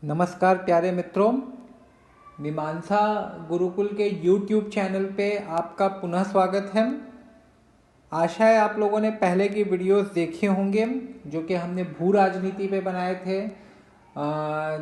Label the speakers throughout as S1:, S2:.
S1: नमस्कार प्यारे मित्रों। मीमांसा गुरुकुल के YouTube चैनल पे आपका पुनः स्वागत है। आशा है आप लोगों ने पहले की वीडियोस देखे होंगे जो कि हमने भू राजनीति पे बनाए थे।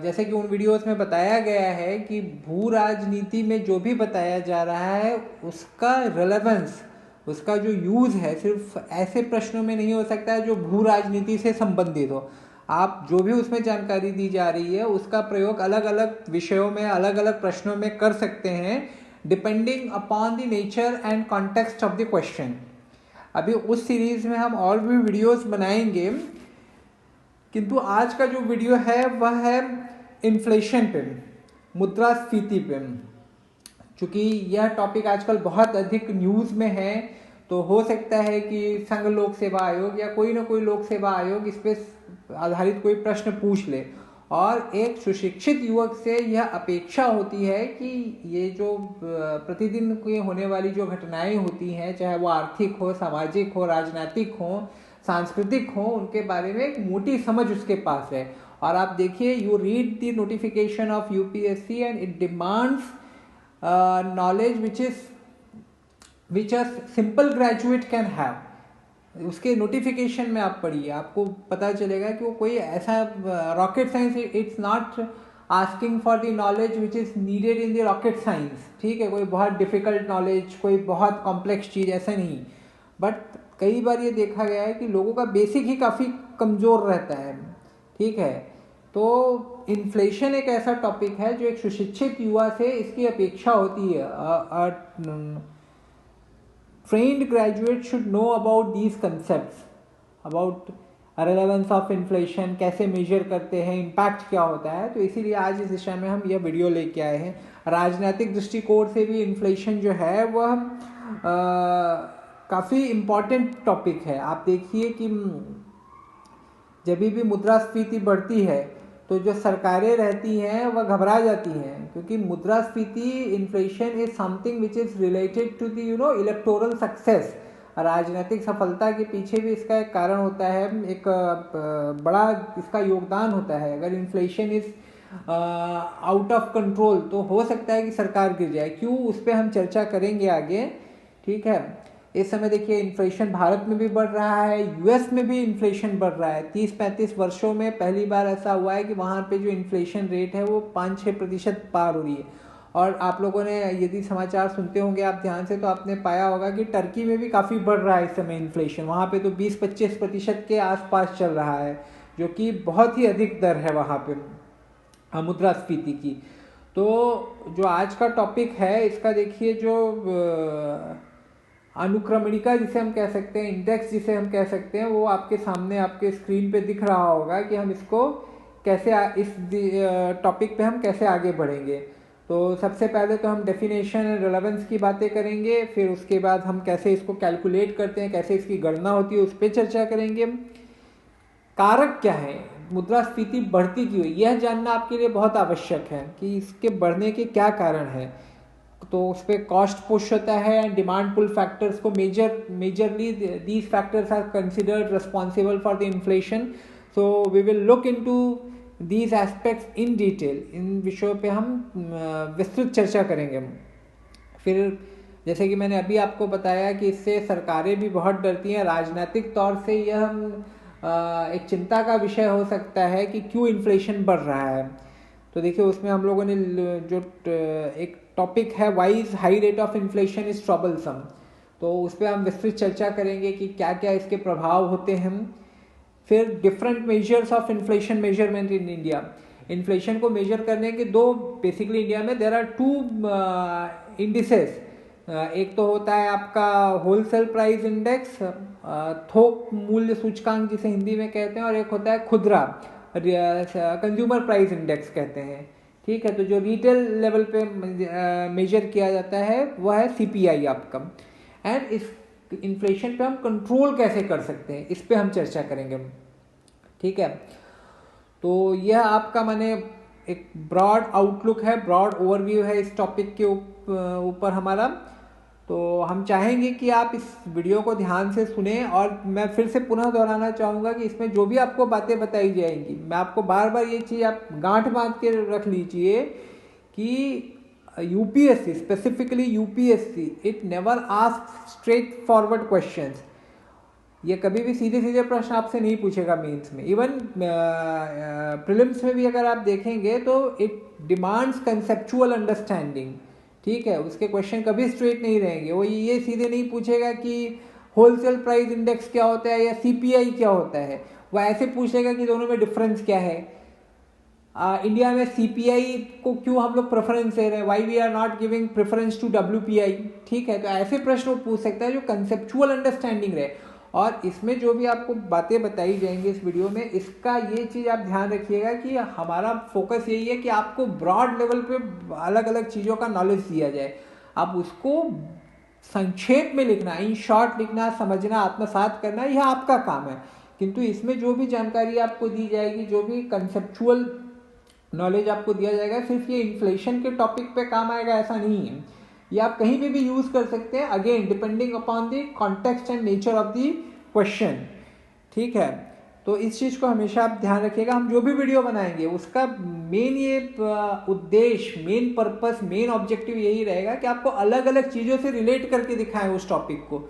S1: जैसे कि उन वीडियोस में बताया गया है कि भू राजनीति में जो भी बताया जा रहा है उसका रेलेवेंस, उसका जो यूज़ है सिर्फ ऐसे प्रश्नों में नहीं हो सकता है जो भू राजनीति से संबंधित हो। आप जो भी उसमें जानकारी दी जा रही है उसका प्रयोग अलग अलग विषयों में अलग अलग प्रश्नों में कर सकते हैं, depending upon the nature and context of the question. अभी उस सीरीज में हम और भी वीडियोस बनाएंगे, किंतु आज का जो वीडियो है वह है इन्फ्लेशन पे, मुद्रास्फीति पे। चूँकि यह टॉपिक आजकल बहुत अधिक न्यूज़ में है तो हो सकता है कि संघ लोक सेवा आयोग या कोई ना कोई लोक सेवा आयोग इस पर आधारित कोई प्रश्न पूछ ले। और एक सुशिक्षित युवक से यह अपेक्षा होती है कि ये जो प्रतिदिन की होने वाली जो घटनाएं होती हैं, चाहे वो आर्थिक हो, सामाजिक हो, राजनीतिक हो, सांस्कृतिक हो, उनके बारे में एक मोटी समझ उसके पास है। और आप देखिए, you read the notification of UPSC and it demands knowledge which a simple graduate can have। उसके नोटिफिकेशन में आप पढ़िए, आपको पता चलेगा कि वो कोई ऐसा rocket science, it's not asking for the knowledge which is needed in the rocket science. ठीक है, कोई बहुत डिफिकल्ट नॉलेज, कोई बहुत कॉम्प्लेक्स चीज़, ऐसा नहीं। बट कई बार ये देखा गया है कि लोगों का बेसिक ही काफ़ी कमज़ोर रहता है। ठीक है, तो इन्फ्लेशन एक ऐसा टॉपिक है जो एक सुशिक्षित युवा से इसकी अपेक्षा होती है। Trained graduate should know about these concepts, about relevance of inflation, कैसे मेजर करते हैं, इम्पैक्ट क्या होता है। तो इसीलिए आज इस दिशा में हम यह वीडियो लेके आए हैं। राजनीतिक दृष्टिकोण से भी इन्फ्लेशन जो है वह काफ़ी इम्पॉर्टेंट टॉपिक है। आप देखिए कि जब भी मुद्रास्फीति बढ़ती है तो जो सरकारें रहती हैं वह घबरा जाती हैं, क्योंकि मुद्रास्फीति, inflation is something which is related to the electoral success. राजनीतिक सफलता के पीछे भी इसका एक कारण होता है, एक बड़ा इसका योगदान होता है। अगर inflation is out of control तो हो सकता है कि सरकार गिर जाए। क्यों, उस पर हम चर्चा करेंगे आगे। ठीक है, इस समय देखिए इन्फ्लेशन भारत में भी बढ़ रहा है, यूएस में भी इन्फ्लेशन बढ़ रहा है। 30-35 वर्षों में पहली बार ऐसा हुआ है कि वहाँ पे जो इन्फ्लेशन रेट है वो 5-6% पार हो रही है। और आप लोगों ने यदि समाचार सुनते होंगे आप ध्यान से, तो आपने पाया होगा कि टर्की में भी काफ़ी बढ़ रहा है इस समय इन्फ्लेशन। वहाँ पे तो 20-25% के आसपास चल रहा है, जो कि बहुत ही अधिक दर है वहाँ पे मुद्रास्फीति की। तो जो आज का टॉपिक है इसका देखिए, जो अनुक्रमणिका जिसे हम कह सकते हैं, इंडेक्स जिसे हम कह सकते हैं, वो आपके सामने आपके स्क्रीन पे दिख रहा होगा कि हम इसको कैसे इस टॉपिक पे हम कैसे आगे बढ़ेंगे। तो सबसे पहले तो हम डेफिनेशन एंड रेलेवेंस की बातें करेंगे, फिर उसके बाद हम कैसे इसको कैलकुलेट करते हैं, कैसे इसकी गणना होती है, उस पर चर्चा करेंगे। कारक क्या है, मुद्रास्फीति बढ़ती क्यों, यह जानना आपके लिए बहुत आवश्यक है कि इसके बढ़ने के क्या कारण हैं। तो उस पर कॉस्ट पुश होता है एंड डिमांड पुल फैक्टर्स को majorly these factors are considered responsible for the inflation. So we will look into these aspects in detail. इन विषयों पे हम विस्तृत चर्चा करेंगे। फिर जैसे कि मैंने अभी आपको बताया कि इससे सरकारें भी बहुत डरती हैं। राजनीतिक तौर से यह एक चिंता का विषय हो सकता है कि क्यों इन्फ्लेशन बढ़ रहा है। तो देखिए, उसमें हम लोगों ने जो एक टॉपिक है, why is high rate of inflation is troublesome, तो उस पर हम विस्तृत चर्चा करेंगे कि क्या क्या इसके प्रभाव होते हैं। फिर different measures of inflation measurement in India. Inflation को मेजर करने के दो, बेसिकली इंडिया में देर आर 2 इंडिसेस। एक तो होता है आपका होलसेल प्राइस इंडेक्स, थोक मूल्य सूचकांक जिसे हिंदी में कहते हैं, और एक होता है खुदरा, कंज्यूमर प्राइस इंडेक्स कहते हैं। ठीक है, तो जो रिटेल लेवल पे मेजर किया जाता है वह है सीपीआई आपका। एंड इस इन्फ्लेशन पे हम कंट्रोल कैसे कर सकते हैं, इस पे हम चर्चा करेंगे। ठीक है, तो यह आपका माने एक ब्रॉड आउटलुक है, ब्रॉड ओवरव्यू है इस टॉपिक के ऊपर हमारा। तो हम चाहेंगे कि आप इस वीडियो को ध्यान से सुने, और मैं फिर से पुनः दोहराना चाहूँगा कि इसमें जो भी आपको बातें बताई जाएंगी, मैं आपको बार बार ये चीज़ आप गांठ बांध के रख लीजिए कि UPSC, specifically UPSC, it never ask straight forward questions. ये कभी भी सीधे सीधे प्रश्न आपसे नहीं पूछेगा मेंस में। इवन प्रीलिम्स में भी अगर आप देखेंगे तो इट डिमांड्स कंसेप्चुअल अंडरस्टैंडिंग, ठीक है। उसके क्वेश्चन कभी स्ट्रेट नहीं रहेंगे। वो ये सीधे नहीं पूछेगा कि होलसेल प्राइस इंडेक्स क्या होता है या सीपीआई क्या होता है। वो ऐसे पूछेगा कि दोनों में डिफरेंस क्या है, इंडिया में सीपीआई को क्यों हम लोग प्रेफरेंस दे रहे हैं, why we are not giving preference to WPI, ठीक है। तो ऐसे प्रश्न वो पूछ सकता है जो कंसेप्चुअल अंडरस्टैंडिंग रहे। और इसमें जो भी आपको बातें बताई जाएंगी इस वीडियो में, इसका ये चीज़ आप ध्यान रखिएगा कि हमारा फोकस यही है कि आपको ब्रॉड लेवल पे अलग अलग चीज़ों का नॉलेज दिया जाए, आप उसको संक्षेप में लिखना, इन शॉर्ट लिखना, समझना, आत्मसात करना, यह आपका काम है। किंतु इसमें जो भी जानकारी आपको दी जाएगी, जो भी कंसेप्चुअल नॉलेज आपको दिया जाएगा, सिर्फ ये इन्फ्लेशन के टॉपिक पे काम आएगा ऐसा नहीं है। ये आप कहीं पे भी यूज कर सकते हैं, again depending upon the context and nature of the question, ठीक है। तो इस चीज़ को हमेशा आप ध्यान रखिएगा। हम जो भी वीडियो बनाएंगे उसका मेन ये उद्देश्य, मेन पर्पस, मेन ऑब्जेक्टिव यही रहेगा कि आपको अलग अलग चीज़ों से रिलेट करके दिखाएं उस टॉपिक को।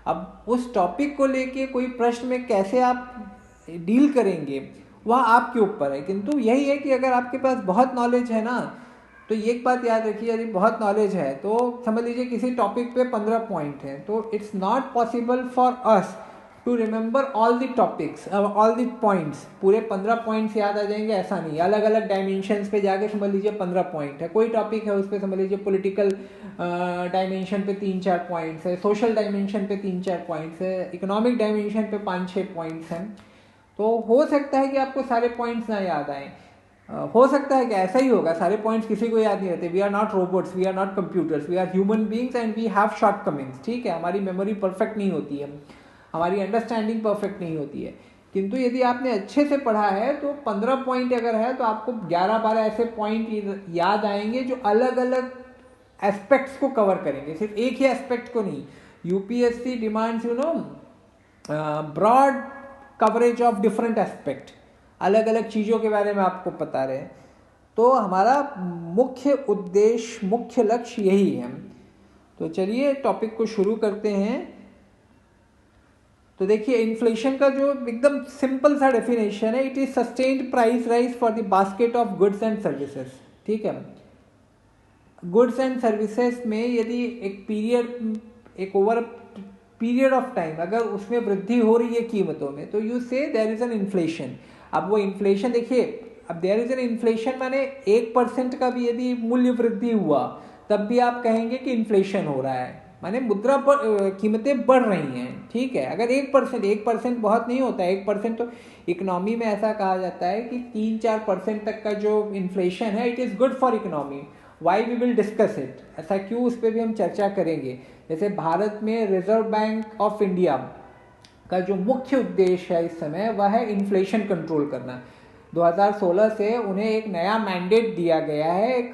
S1: अब उस टॉपिक को लेके कोई प्रश्न में कैसे आप डील करेंगे वह आपके ऊपर है। किंतु यही है कि अगर आपके पास बहुत नॉलेज है ना, तो एक बात याद रखिए, यदि बहुत नॉलेज है तो समझ लीजिए किसी टॉपिक पे 15 पॉइंट है, तो it's not possible for us to remember all the topics, all the points. पूरे 15 पॉइंट्स याद आ जाएंगे ऐसा नहीं, अलग अलग डायमेंशंस पे जाके समझ लीजिए 15 पॉइंट है। कोई टॉपिक है उस पर समझ लीजिए पॉलिटिकल डायमेंशन पे 3-4 पॉइंट्स है, सोशल डायमेंशन पे 3-4 पॉइंट्स है, इकोनॉमिक डायमेंशन पे 5-6 पॉइंट्स हैं। तो हो सकता है कि आपको सारे पॉइंट्स ना याद आए, हो सकता है कि ऐसा ही होगा, सारे पॉइंट्स किसी को याद नहीं रहते। We are not robots, we are not computers, we are human beings and we have shortcomings, ठीक है। हमारी मेमोरी परफेक्ट नहीं होती है, हमारी अंडरस्टैंडिंग परफेक्ट नहीं होती है। किंतु यदि आपने अच्छे से पढ़ा है तो 15 पॉइंट अगर है तो आपको 11-12 ऐसे पॉइंट याद आएंगे जो अलग अलग एस्पेक्ट्स को कवर करेंगे, सिर्फ एक ही एस्पेक्ट को नहीं। UPSC demands broad coverage of different aspect, अलग अलग चीज़ों के बारे में आपको पता रहे। तो हमारा मुख्य उद्देश्य, मुख्य लक्ष्य यही है। तो चलिए टॉपिक को शुरू करते हैं। तो देखिए इन्फ्लेशन का जो एकदम सिंपल सा डेफिनेशन है, it is sustained price rise for the basket of goods and services, ठीक है। गुड्स एंड सर्विसेज में यदि एक पीरियड, एक ओवर पीरियड ऑफ टाइम अगर उसमें वृद्धि हो रही है कीमतों में, तो यू से देयर इज एन इन्फ्लेशन। अब वो इन्फ्लेशन देखिए, अब देयर इज एन इन्फ्लेशन माने 1% का भी यदि मूल्य वृद्धि हुआ तब भी आप कहेंगे कि इन्फ्लेशन हो रहा है, माने मुद्रा पर कीमतें बढ़ रही हैं, ठीक है। अगर 1% बहुत नहीं होता है, 1% तो इकोनॉमी में ऐसा कहा जाता है कि 3-4% तक का जो इन्फ्लेशन है it is good for economy. Why we will discuss it, ऐसा क्यों, उस पर भी हम चर्चा करेंगे। जैसे भारत में रिजर्व बैंक ऑफ इंडिया का जो मुख्य उद्देश्य है इस समय वह है इन्फ्लेशन कंट्रोल करना। 2016 से उन्हें एक नया मैंडेट दिया गया है, एक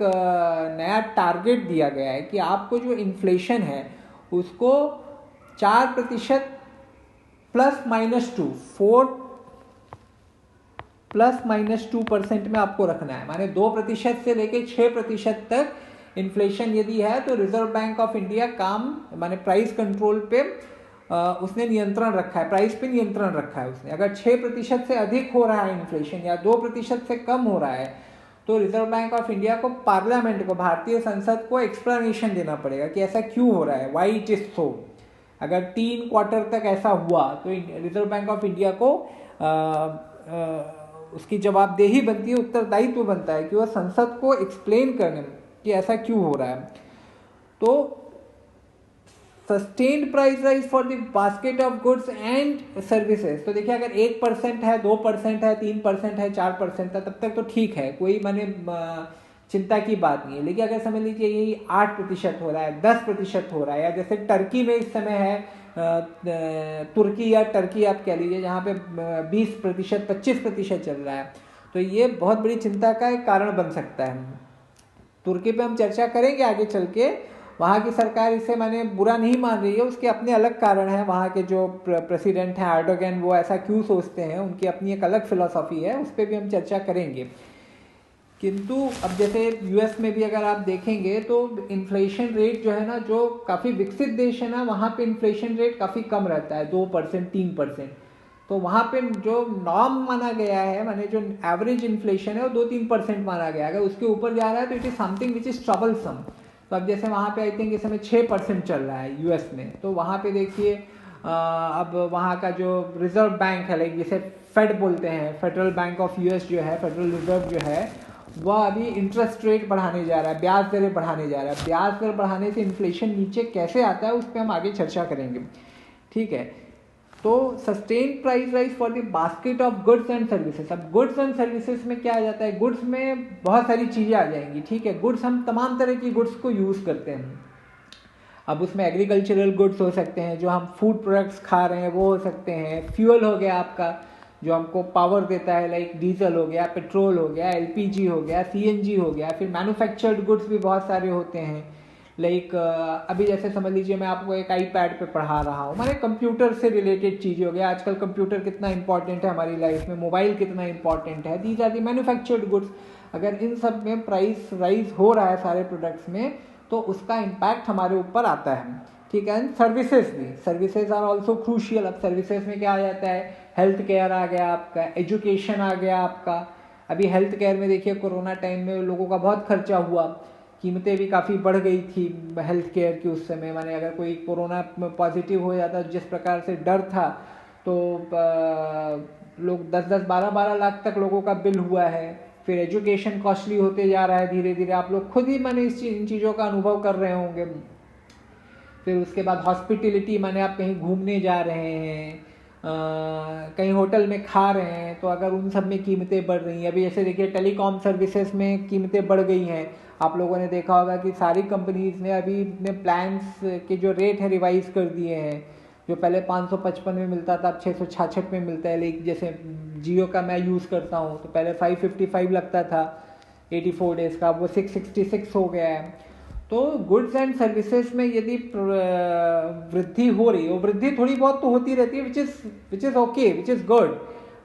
S1: नया टारगेट दिया गया है कि आपको जो इन्फ्लेशन है उसको 4% ±2, 4 ±2% में आपको रखना है। माने 2% से लेके 6% तक इन्फ्लेशन यदि है तो रिजर्व बैंक ऑफ इंडिया काम, माने प्राइस कंट्रोल पे उसने नियंत्रण रखा है, प्राइस पे नियंत्रण रखा है उसने। अगर 6% से अधिक हो रहा है इन्फ्लेशन या 2% से कम हो रहा है तो रिजर्व बैंक ऑफ इंडिया को, पार्लियामेंट को, भारतीय संसद को एक्सप्लेनेशन देना पड़ेगा कि ऐसा क्यों हो रहा है, वाई इट इज सो। अगर 3 क्वार्टर तक ऐसा हुआ तो रिजर्व बैंक ऑफ इंडिया को उसकी जवाबदेही बनती है, उत्तरदायित्व बनता है कि वह संसद को एक्सप्लेन करने कि ऐसा क्यों हो रहा है। तो sustained price rise for the basket of goods and services, तो देखिए अगर 1% है, 2% है, 3% है, 4% है, तब तक तो ठीक है, कोई माने चिंता की बात नहीं है। लेकिन अगर समझ लीजिए यही 8% हो रहा है, 10% हो रहा है, या जैसे टर्की में इस समय है, तुर्की या टर्की आप कह लीजिए, जहाँ पे 20%, 25% चल रहा है, तो ये बहुत बड़ी चिंता का एक कारण बन सकता है। तुर्की पे हम चर्चा करेंगे आगे चल के, वहाँ की सरकार इसे माने बुरा नहीं मान रही है, उसके अपने अलग कारण हैं। वहाँ के जो प्रेसिडेंट हैं एर्डोगन, वो ऐसा क्यों सोचते हैं, उनकी अपनी एक अलग फिलॉसफी है, उस पर भी हम चर्चा करेंगे। किंतु अब जैसे यूएस में भी अगर आप देखेंगे तो इन्फ्लेशन रेट जो है ना, जो काफ़ी विकसित देश है ना, वहाँ पे इन्फ्लेशन रेट काफ़ी कम रहता है, 2% 3%। तो वहाँ पे जो नॉर्म माना गया है, माने जो एवरेज इन्फ्लेशन है वो 2-3% माना गया है। अगर उसके ऊपर जा रहा है तो it is something which is troublesome. तो अब जैसे वहाँ पे आई थिंक इस समय 6% चल रहा है यूएस में। तो वहाँ पे देखिए अब वहाँ का जो रिजर्व बैंक है, लाइक जिसे फेड बोलते हैं, फेडरल बैंक ऑफ यूएस जो है, फेडरल रिजर्व जो है, वह अभी इंटरेस्ट रेट बढ़ाने जा रहा है, ब्याज दरें बढ़ाने जा रहा है। ब्याज दर बढ़ाने से इन्फ्लेशन नीचे कैसे आता है उस पर हम आगे चर्चा करेंगे, ठीक है। तो sustain price rise for the basket of goods and services. अब गुड्स एंड सर्विसेज में क्या आ जाता है, गुड्स में बहुत सारी चीज़ें आ जाएंगी, ठीक है। गुड्स, हम तमाम तरह की गुड्स को यूज़ करते हैं। अब उसमें एग्रीकल्चरल गुड्स हो सकते हैं, जो हम फूड प्रोडक्ट्स खा रहे हैं वो हो सकते हैं। फ्यूल हो गया आपका, जो हमको पावर देता है, लाइक डीजल हो गया, पेट्रोल हो गया, एलपीजी हो गया, सीएनजी हो गया। फिर मैन्युफैक्चर्ड गुड्स भी बहुत सारे होते हैं, लाइक अभी जैसे समझ लीजिए मैं आपको एक आईपैड पे पढ़ा रहा हूँ, माने कंप्यूटर से रिलेटेड चीज़ हो गया। आजकल कंप्यूटर कितना इंपॉर्टेंट है हमारी लाइफ में, मोबाइल कितना इंपॉर्टेंट है, these are the manufactured goods. अगर इन सब में प्राइस राइज हो रहा है सारे प्रोडक्ट्स में, तो उसका इम्पैक्ट हमारे ऊपर आता है, ठीक है। एंड सर्विसेज भी, सर्विसेज आर ऑल्सो क्रूशियल। अब सर्विसेज में क्या आ जाता है, हेल्थ केयर आ गया आपका, एजुकेशन आ गया आपका। अभी हेल्थ केयर में देखिए कोरोना टाइम में लोगों का बहुत खर्चा हुआ, कीमतें भी काफ़ी बढ़ गई थी हेल्थ केयर की उस समय। माने अगर कोई कोरोना पॉजिटिव हो जाता, जिस प्रकार से डर था, तो लोग 10-10 12-12 लाख तक लोगों का बिल हुआ है। फिर एजुकेशन कॉस्टली होते जा रहा है धीरे धीरे, आप लोग खुद ही माने इन चीज़ों का अनुभव कर रहे होंगे। फिर उसके बाद हॉस्पिटलिटी, माने आप कहीं घूमने जा रहे हैं, कहीं होटल में खा रहे हैं, तो अगर उन सब में कीमतें बढ़ रही हैं। अभी जैसे देखिए टेलीकॉम सर्विसेज में कीमतें बढ़ गई हैं। आप लोगों ने देखा होगा कि सारी कंपनीज ने अभी अपने प्लान्स के जो रेट है रिवाइज कर दिए हैं। जो पहले 555 में मिलता था, अब 666 में मिलता है। लेकिन जैसे जियो का मैं यूज़ करता हूँ, तो पहले 555 लगता था 84 डेज़ का, अब वो 666 हो गया है। तो गुड्स एंड सर्विसेज में यदि वृद्धि हो रही है, वो वृद्धि थोड़ी बहुत तो होती रहती है, which is okay, which is good.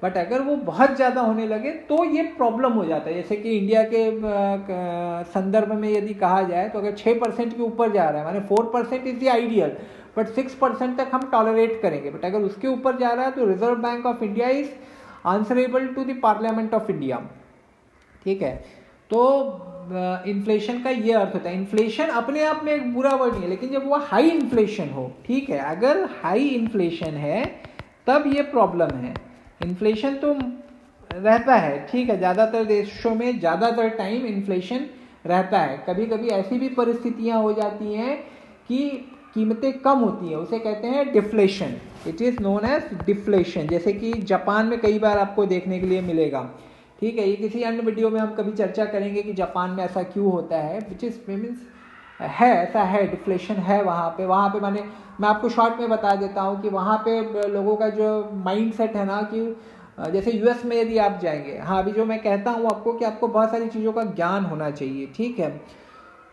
S1: But अगर वो बहुत ज़्यादा होने लगे तो ये प्रॉब्लम हो जाता है। जैसे कि इंडिया के संदर्भ में यदि कहा जाए, तो अगर 6% के ऊपर जा रहा है, माने 4% इज़ द आइडियल, बट 6% तक हम टॉलरेट करेंगे। बट अगर उसके ऊपर जा रहा है तो Reserve Bank of India is answerable to the Parliament of India, ठीक है। तो इन्फ्लेशन का ये अर्थ होता है। इन्फ्लेशन अपने आप में एक बुरा वर्ड नहीं है, लेकिन जब वह हाई इन्फ्लेशन हो, ठीक है, अगर हाई इन्फ्लेशन है तब ये प्रॉब्लम है। इन्फ्लेशन तो रहता है, ठीक है, ज़्यादातर देशों में ज़्यादातर टाइम इन्फ्लेशन रहता है। कभी कभी ऐसी भी परिस्थितियां हो जाती हैं कि कीमतें कम होती हैं, उसे कहते हैं deflation. It is known as deflation. जैसे कि जापान में कई बार आपको देखने के लिए मिलेगा, ठीक है। ये किसी अन्य वीडियो में हम कभी चर्चा करेंगे कि जापान में ऐसा क्यों होता है, विच इज मीन्स है, ऐसा है, डिफ्लेशन है वहाँ पे माने मैं आपको शॉर्ट में बता देता हूँ कि वहाँ पे लोगों का जो माइंड सेट है ना, कि जैसे यूएस में यदि आप जाएंगे, हाँ अभी जो मैं कहता हूँ आपको कि आपको बहुत सारी चीज़ों का ज्ञान होना चाहिए, ठीक है।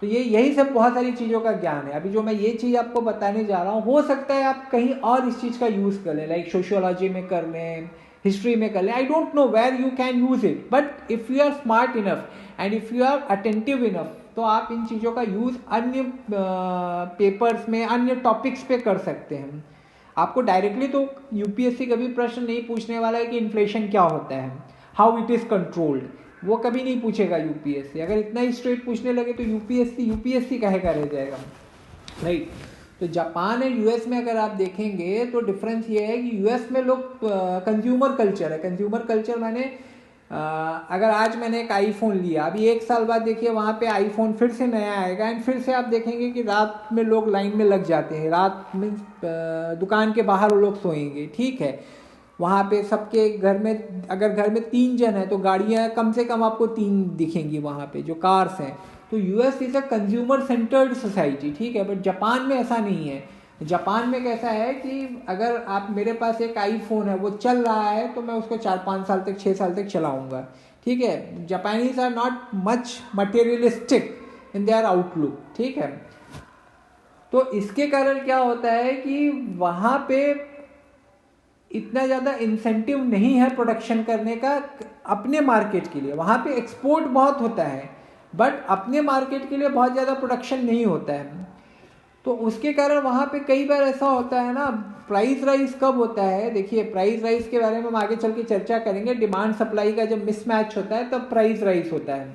S1: तो ये यही सब बहुत सारी चीज़ों का ज्ञान है। अभी जो मैं ये चीज़ आपको बताने जा रहा हूँ, हो सकता है आप कहीं और इस चीज़ का यूज़ कर लें, लाइक सोशियोलॉजी में कर लें, हिस्ट्री में कर लें, I don't know where you can use it, but if you are smart enough and if you are attentive enough, तो आप इन चीज़ों का यूज़ अन्य पेपर्स में, अन्य टॉपिक्स पे कर सकते हैं। आपको डायरेक्टली तो यूपीएससी कभी प्रश्न नहीं पूछने वाला है कि इन्फ्लेशन क्या होता है, हाउ इट इज़ कंट्रोल्ड, वो कभी नहीं पूछेगा यूपीएससी। अगर इतना ही स्ट्रेट पूछने लगे तो यूपीएससी कहेगा रह जाएगा, राइट। तो जापान एंड यूएस में अगर आप देखेंगे तो डिफरेंस ये है कि यूएस में लोग कंज्यूमर कल्चर है। कंज्यूमर कल्चर माने अगर आज मैंने एक आईफोन लिया, अभी 1 साल बाद देखिए वहाँ पे आईफोन फिर से नया आएगा एंड फिर से आप देखेंगे कि रात में लोग लाइन में लग जाते हैं, रात में दुकान के बाहर वो लोग सोएंगे, ठीक है। वहाँ पे सबके घर में, अगर घर में 3 जन है तो गाड़ियाँ कम से कम आपको 3 दिखेंगी वहाँ पे, जो कार्स हैं। तो US is a consumer centred society, ठीक है। बट जापान में ऐसा नहीं है। जापान में कैसा है कि अगर आप, मेरे पास एक आईफोन है, वो चल रहा है तो मैं उसको 4-5 साल तक, 6 साल तक चलाऊंगा, ठीक है। Japanese are not much materialistic in their outlook, ठीक है। तो इसके कारण क्या होता है कि वहाँ पे इतना ज़्यादा इंसेंटिव नहीं है प्रोडक्शन करने का अपने मार्केट के लिए। वहाँ पे एक्सपोर्ट बहुत होता है बट अपने मार्केट के लिए बहुत ज़्यादा प्रोडक्शन नहीं होता है। तो उसके कारण वहाँ पे कई बार ऐसा होता है ना, प्राइस राइज कब होता है, देखिए प्राइस राइज के बारे में हम आगे चल के चर्चा करेंगे। डिमांड सप्लाई का जब मिसमैच होता है तब प्राइस राइज होता है,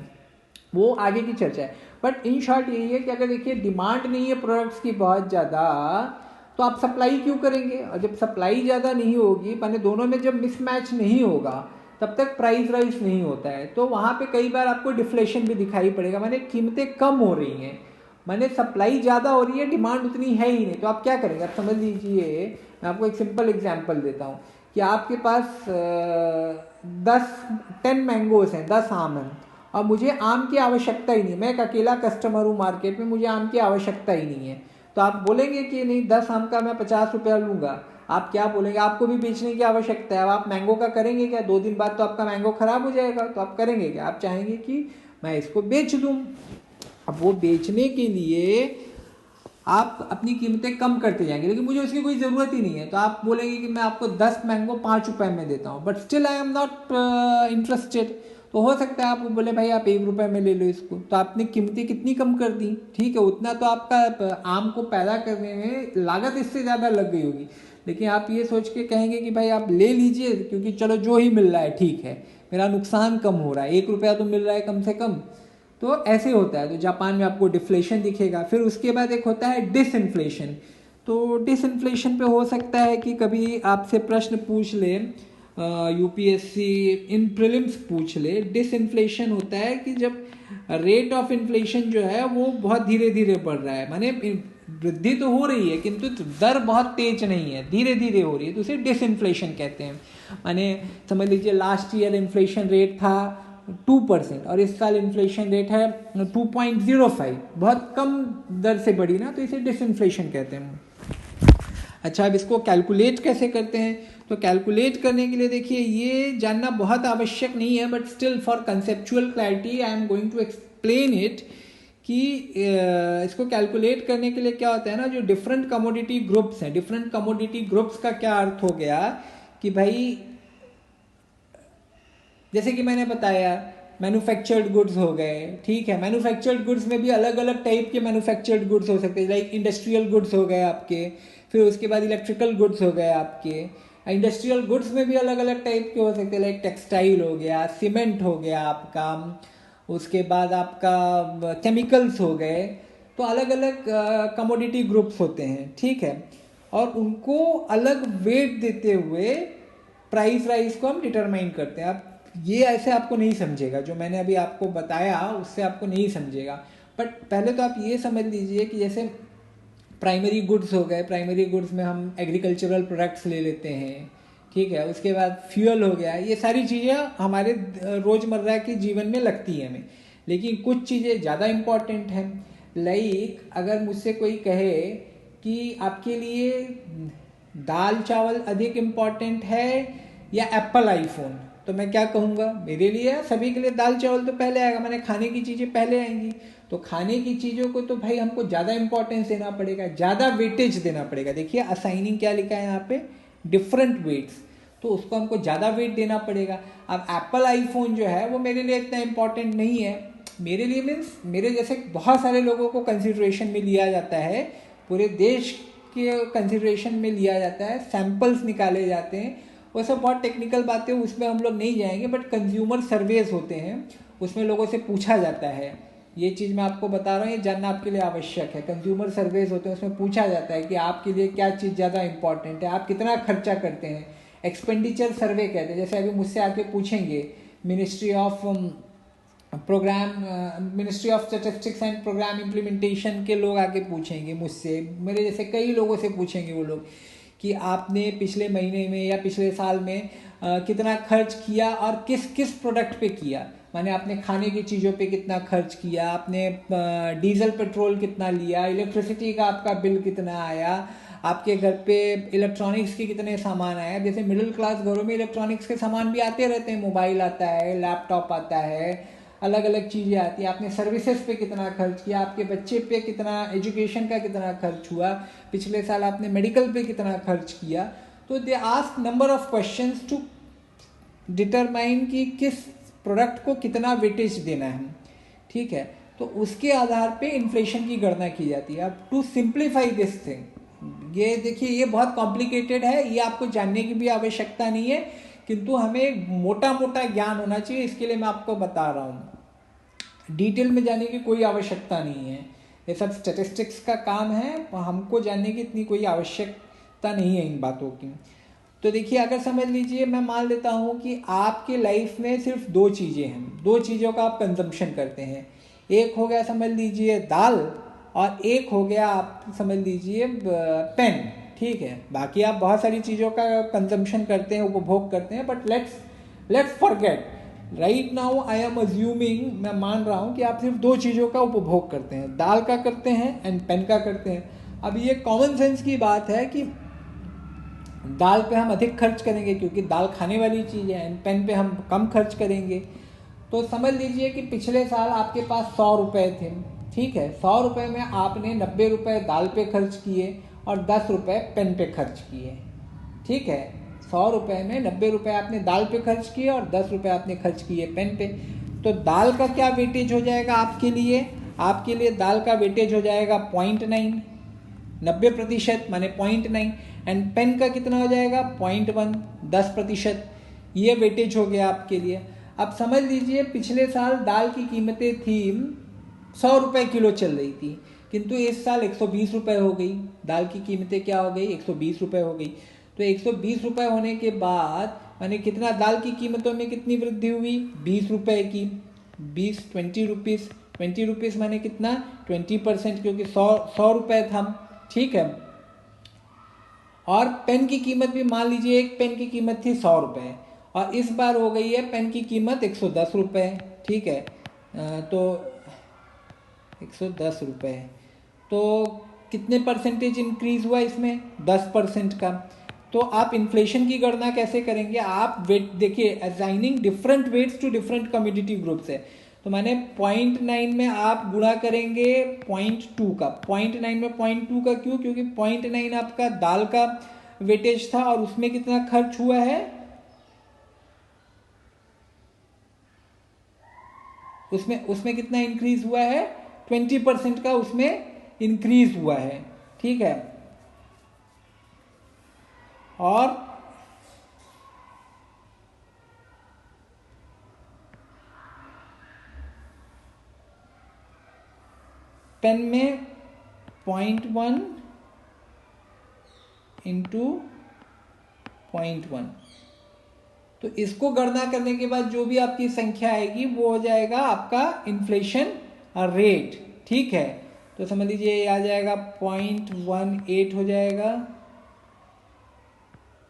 S1: वो आगे की चर्चा है। बट इन शॉर्ट यही है कि अगर देखिए डिमांड नहीं है प्रोडक्ट्स की बहुत ज़्यादा, तो आप सप्लाई क्यों करेंगे। और जब सप्लाई ज़्यादा नहीं होगी, माने दोनों में जब मिसमैच नहीं होगा, तब तक प्राइस राइज नहीं होता है। तो वहाँ पे कई बार आपको डिफ्लेशन भी दिखाई पड़ेगा, माने कीमतें कम हो रही हैं, माने सप्लाई ज़्यादा हो रही है, डिमांड उतनी है ही नहीं। तो आप क्या करेंगे, आप समझ लीजिए, मैं आपको एक सिंपल एग्जांपल देता हूँ कि आपके पास 10 मैंगोज हैं, 10 आम हैं, और मुझे आम की आवश्यकता ही नहीं, मैं एक अकेला कस्टमर हूँ मार्केट में, मुझे आम की आवश्यकता ही नहीं है। तो आप बोलेंगे कि नहीं 10 आम का मैं 50 रुपया लूँगा, आप क्या बोलेंगे, आपको भी बेचने की आवश्यकता है। अब आप मैंगो का करेंगे क्या, 2 दिन बाद तो आपका मैंगो ख़राब हो जाएगा, तो आप करेंगे क्या, आप चाहेंगे कि मैं इसको बेच दूँ। अब वो बेचने के लिए आप अपनी कीमतें कम करते जाएंगे, लेकिन मुझे उसकी कोई ज़रूरत ही नहीं है, तो आप बोलेंगे कि मैं आपको 10 मैंगो 5 रुपये में देता हूँ, but still I am not interested. तो हो सकता है आप बोले भाई आप 1 रुपये में ले लो इसको, तो आपने कीमतें कितनी कम कर दी, ठीक है, उतना तो आपका आम को पैदा करने में लागत इससे ज़्यादा लग गई होगी, लेकिन आप ये सोच के कहेंगे कि भाई आप ले लीजिए क्योंकि चलो जो ही मिल रहा है ठीक है, मेरा नुकसान कम हो रहा है, 1 रुपया तो मिल रहा है कम से कम। तो ऐसे होता है। तो जापान में आपको डिफ्लेशन दिखेगा। फिर उसके बाद एक होता है डिसइन्फ्लेशन। तो डिसइन्फ्लेशन पे हो सकता है कि कभी आपसे प्रश्न पूछ ले, यूपीएससी इन प्रीलिम्स पूछ ले। डिसइन्फ्लेशन होता है कि जब रेट ऑफ इन्फ्लेशन जो है वो बहुत धीरे धीरे बढ़ रहा है, माने वृद्धि तो हो रही है किंतु दर बहुत तेज नहीं है, धीरे धीरे हो रही है, तो उसे डिसइन्फ्लेशन कहते हैं। माने समझ लीजिए लास्ट ईयर इन्फ्लेशन रेट था 2% और इस साल इन्फ्लेशन रेट है 2.05, बहुत कम दर से बढ़ी ना, तो इसे डिसइन्फ्लेशन कहते हैं। अच्छा, अब इसको कैलकुलेट कैसे करते हैं, तो कैलकुलेट करने के लिए देखिए ये जानना बहुत आवश्यक नहीं है, but still for conceptual clarity I am going to explain it कि इसको कैलकुलेट करने के लिए क्या होता है ना, जो डिफरेंट कमोडिटी ग्रुप्स हैं, डिफरेंट कमोडिटी ग्रुप्स का क्या अर्थ हो गया कि भाई जैसे कि मैंने बताया मैन्युफैक्चर्ड गुड्स हो गए, ठीक है, मैन्युफैक्चर्ड गुड्स में भी अलग अलग टाइप के मैन्युफैक्चर्ड गुड्स हो सकते हैं, लाइक इंडस्ट्रियल गुड्स हो गए आपके, फिर उसके बाद इलेक्ट्रिकल गुड्स हो गए आपके। इंडस्ट्रियल गुड्स में भी अलग अलग टाइप के हो सकते हैं, लाइक टेक्सटाइल हो गया, सीमेंट हो गया आपका, उसके बाद आपका केमिकल्स हो गए। तो अलग अलग कमोडिटी ग्रुप्स होते हैं, ठीक है, और उनको अलग वेट देते हुए प्राइस राइज को हम डिटरमाइन करते हैं। आप ये ऐसे आपको नहीं समझेगा, जो मैंने अभी आपको बताया उससे आपको नहीं समझेगा। बट पहले तो आप ये समझ लीजिए कि जैसे प्राइमरी गुड्स हो गए, प्राइमरी गुड्स में हम एग्रीकल्चरल प्रोडक्ट्स ले लेते हैं, ठीक है, उसके बाद फ्यूल हो गया, ये सारी चीज़ें हमारे रोज़मर्रा के जीवन में लगती हैं हमें। लेकिन कुछ चीज़ें ज़्यादा इम्पॉर्टेंट हैं, लाइक अगर मुझसे कोई कहे कि आपके लिए दाल चावल अधिक इम्पॉर्टेंट है या एप्पल आईफोन, तो मैं क्या कहूँगा, मेरे लिए सभी के लिए दाल चावल तो पहले आएगा, मैंने खाने की चीज़ें पहले आएंगी। तो खाने की चीज़ों को तो भाई हमको ज़्यादा इंपॉर्टेंस देना पड़ेगा, ज़्यादा वेटेज देना पड़ेगा। देखिए असाइनिंग क्या लिखा है यहाँ पे, डिफरेंट वेट्स, तो उसको हमको ज़्यादा वेट देना पड़ेगा। अब एप्पल आईफोन जो है वो मेरे लिए इतना इंपॉर्टेंट नहीं है, मेरे लिए मीन्स मेरे जैसे बहुत सारे लोगों को कंसिडरेशन में लिया जाता है, पूरे देश के कंसिडरेशन में लिया जाता है, सैंपल्स निकाले जाते हैं, वो सब बहुत टेक्निकल बातें, उसमें हम लोग नहीं जाएंगे। बट कंज्यूमर सर्वेज होते हैं, उसमें लोगों से पूछा जाता है, ये चीज़ मैं आपको बता रहा हूँ, ये जानना आपके लिए आवश्यक है। कंज्यूमर सर्वेज होते हैं, उसमें पूछा जाता है कि आपके लिए क्या चीज़ ज़्यादा इंपॉर्टेंट है, आप कितना खर्चा करते हैं। एक्सपेंडिचर सर्वे कहते हैं, जैसे अभी मुझसे आके पूछेंगे Ministry of Statistics and Programme Implementation के लोग आके पूछेंगे मुझसे, मेरे जैसे कई लोगों से पूछेंगे वो लोग कि आपने पिछले महीने में या पिछले साल में कितना खर्च किया और किस किस प्रोडक्ट पे किया, माने आपने खाने की चीज़ों पे कितना खर्च किया, आपने डीजल पेट्रोल कितना लिया, इलेक्ट्रिसिटी का आपका बिल कितना आया, आपके घर पे इलेक्ट्रॉनिक्स के कितने सामान आए। जैसे मिडिल क्लास घरों में इलेक्ट्रॉनिक्स के सामान भी आते रहते हैं, मोबाइल आता है, लैपटॉप आता है, अलग अलग चीज़ें आती हैं, आपने सर्विसेज पे कितना खर्च किया, आपके बच्चे पे कितना, एजुकेशन का कितना खर्च हुआ, पिछले साल आपने मेडिकल पे कितना खर्च किया। तो they ask number of questions to determine कि किस प्रोडक्ट को कितना वेटेज देना है, ठीक है। तो उसके आधार पे इन्फ्लेशन की गणना की जाती है। अब टू सिंप्लीफाई दिस थिंग, ये देखिए ये बहुत कॉम्प्लिकेटेड है, ये आपको जानने की भी आवश्यकता नहीं है, किंतु हमें मोटा मोटा ज्ञान होना चाहिए, इसके लिए मैं आपको बता रहा हूँ। डिटेल में जाने की कोई आवश्यकता नहीं है, ये सब स्टैटिस्टिक्स का काम है, हमको जानने की इतनी कोई आवश्यकता नहीं है इन बातों की। तो देखिए अगर समझ लीजिए, मैं मान लेता हूँ कि आपके लाइफ में सिर्फ दो चीज़ें हैं, दो चीज़ों का आप कंजम्पशन करते हैं, एक हो गया समझ लीजिए दाल, और एक हो गया आप समझ लीजिए पेन, ठीक है। बाकी आप बहुत सारी चीज़ों का कंजम्पशन करते हैं, उपभोग करते हैं, but let's forget right now, I am assuming, मैं मान रहा हूँ कि आप सिर्फ दो चीज़ों का उपभोग करते हैं, दाल का करते हैं एंड पेन का करते हैं। अब ये कॉमन सेंस की बात है कि दाल पे हम अधिक खर्च करेंगे क्योंकि दाल खाने वाली चीज़ है, एंड पेन पे हम कम खर्च करेंगे। तो समझ लीजिए कि पिछले साल आपके पास 100 रुपये थे, ठीक है। 100 रुपये में आपने 90 रुपये दाल पे खर्च किए और 10 रुपये पेन पे खर्च किए, ठीक है। 100 रुपये में 90 रुपये आपने दाल पे खर्च किए और 10 रुपये आपने खर्च किए पेन पे। तो दाल का क्या वेटेज हो जाएगा आपके लिए? आपके लिए दाल का वेटेज हो जाएगा 0.9, 90% माने 0.9, एंड पेन का कितना हो जाएगा 0.1, 10%। ये वेटेज हो गया आपके लिए। अब समझ लीजिए पिछले साल दाल की कीमतें थी 100 रुपये किलो चल रही थी, किंतु इस साल 120 रुपये हो गई, दाल की कीमतें क्या हो गई 120 रुपये हो गई। तो 120 रुपये होने के बाद माने कितना, दाल की कीमतों में कितनी वृद्धि हुई 20 रुपये की, 20 रुपीज़, 20 रुपीज़ माने कितना 20%, क्योंकि 100 रुपये था, ठीक है। और पेन की कीमत भी मान लीजिए, एक पेन की कीमत थी 100 रुपये और इस बार हो गई है पेन की कीमत 110 रुपये, ठीक है। तो 110 रुपये, तो कितने परसेंटेज इंक्रीज हुआ इसमें 10% का। तो आप इन्फ्लेशन की गणना कैसे करेंगे? आप वेट देखिए, assigning different weights to different community groups है, तो मैंने 0.9 में आप गुणा करेंगे 0.2 का। 0.9 में 0.2 का क्यों? क्योंकि 0.9 आपका दाल का वेटेज था और उसमें कितना खर्च हुआ है, उसमें कितना इंक्रीज हुआ है 20% का उसमें इंक्रीज हुआ है, ठीक है। और पेन में 0.1 इंटू 0.1, तो इसको गणना करने के बाद जो भी आपकी संख्या आएगी वो हो जाएगा आपका इन्फ्लेशन रेट, ठीक है। तो समझ लीजिए ये आ जाएगा 0.18 हो जाएगा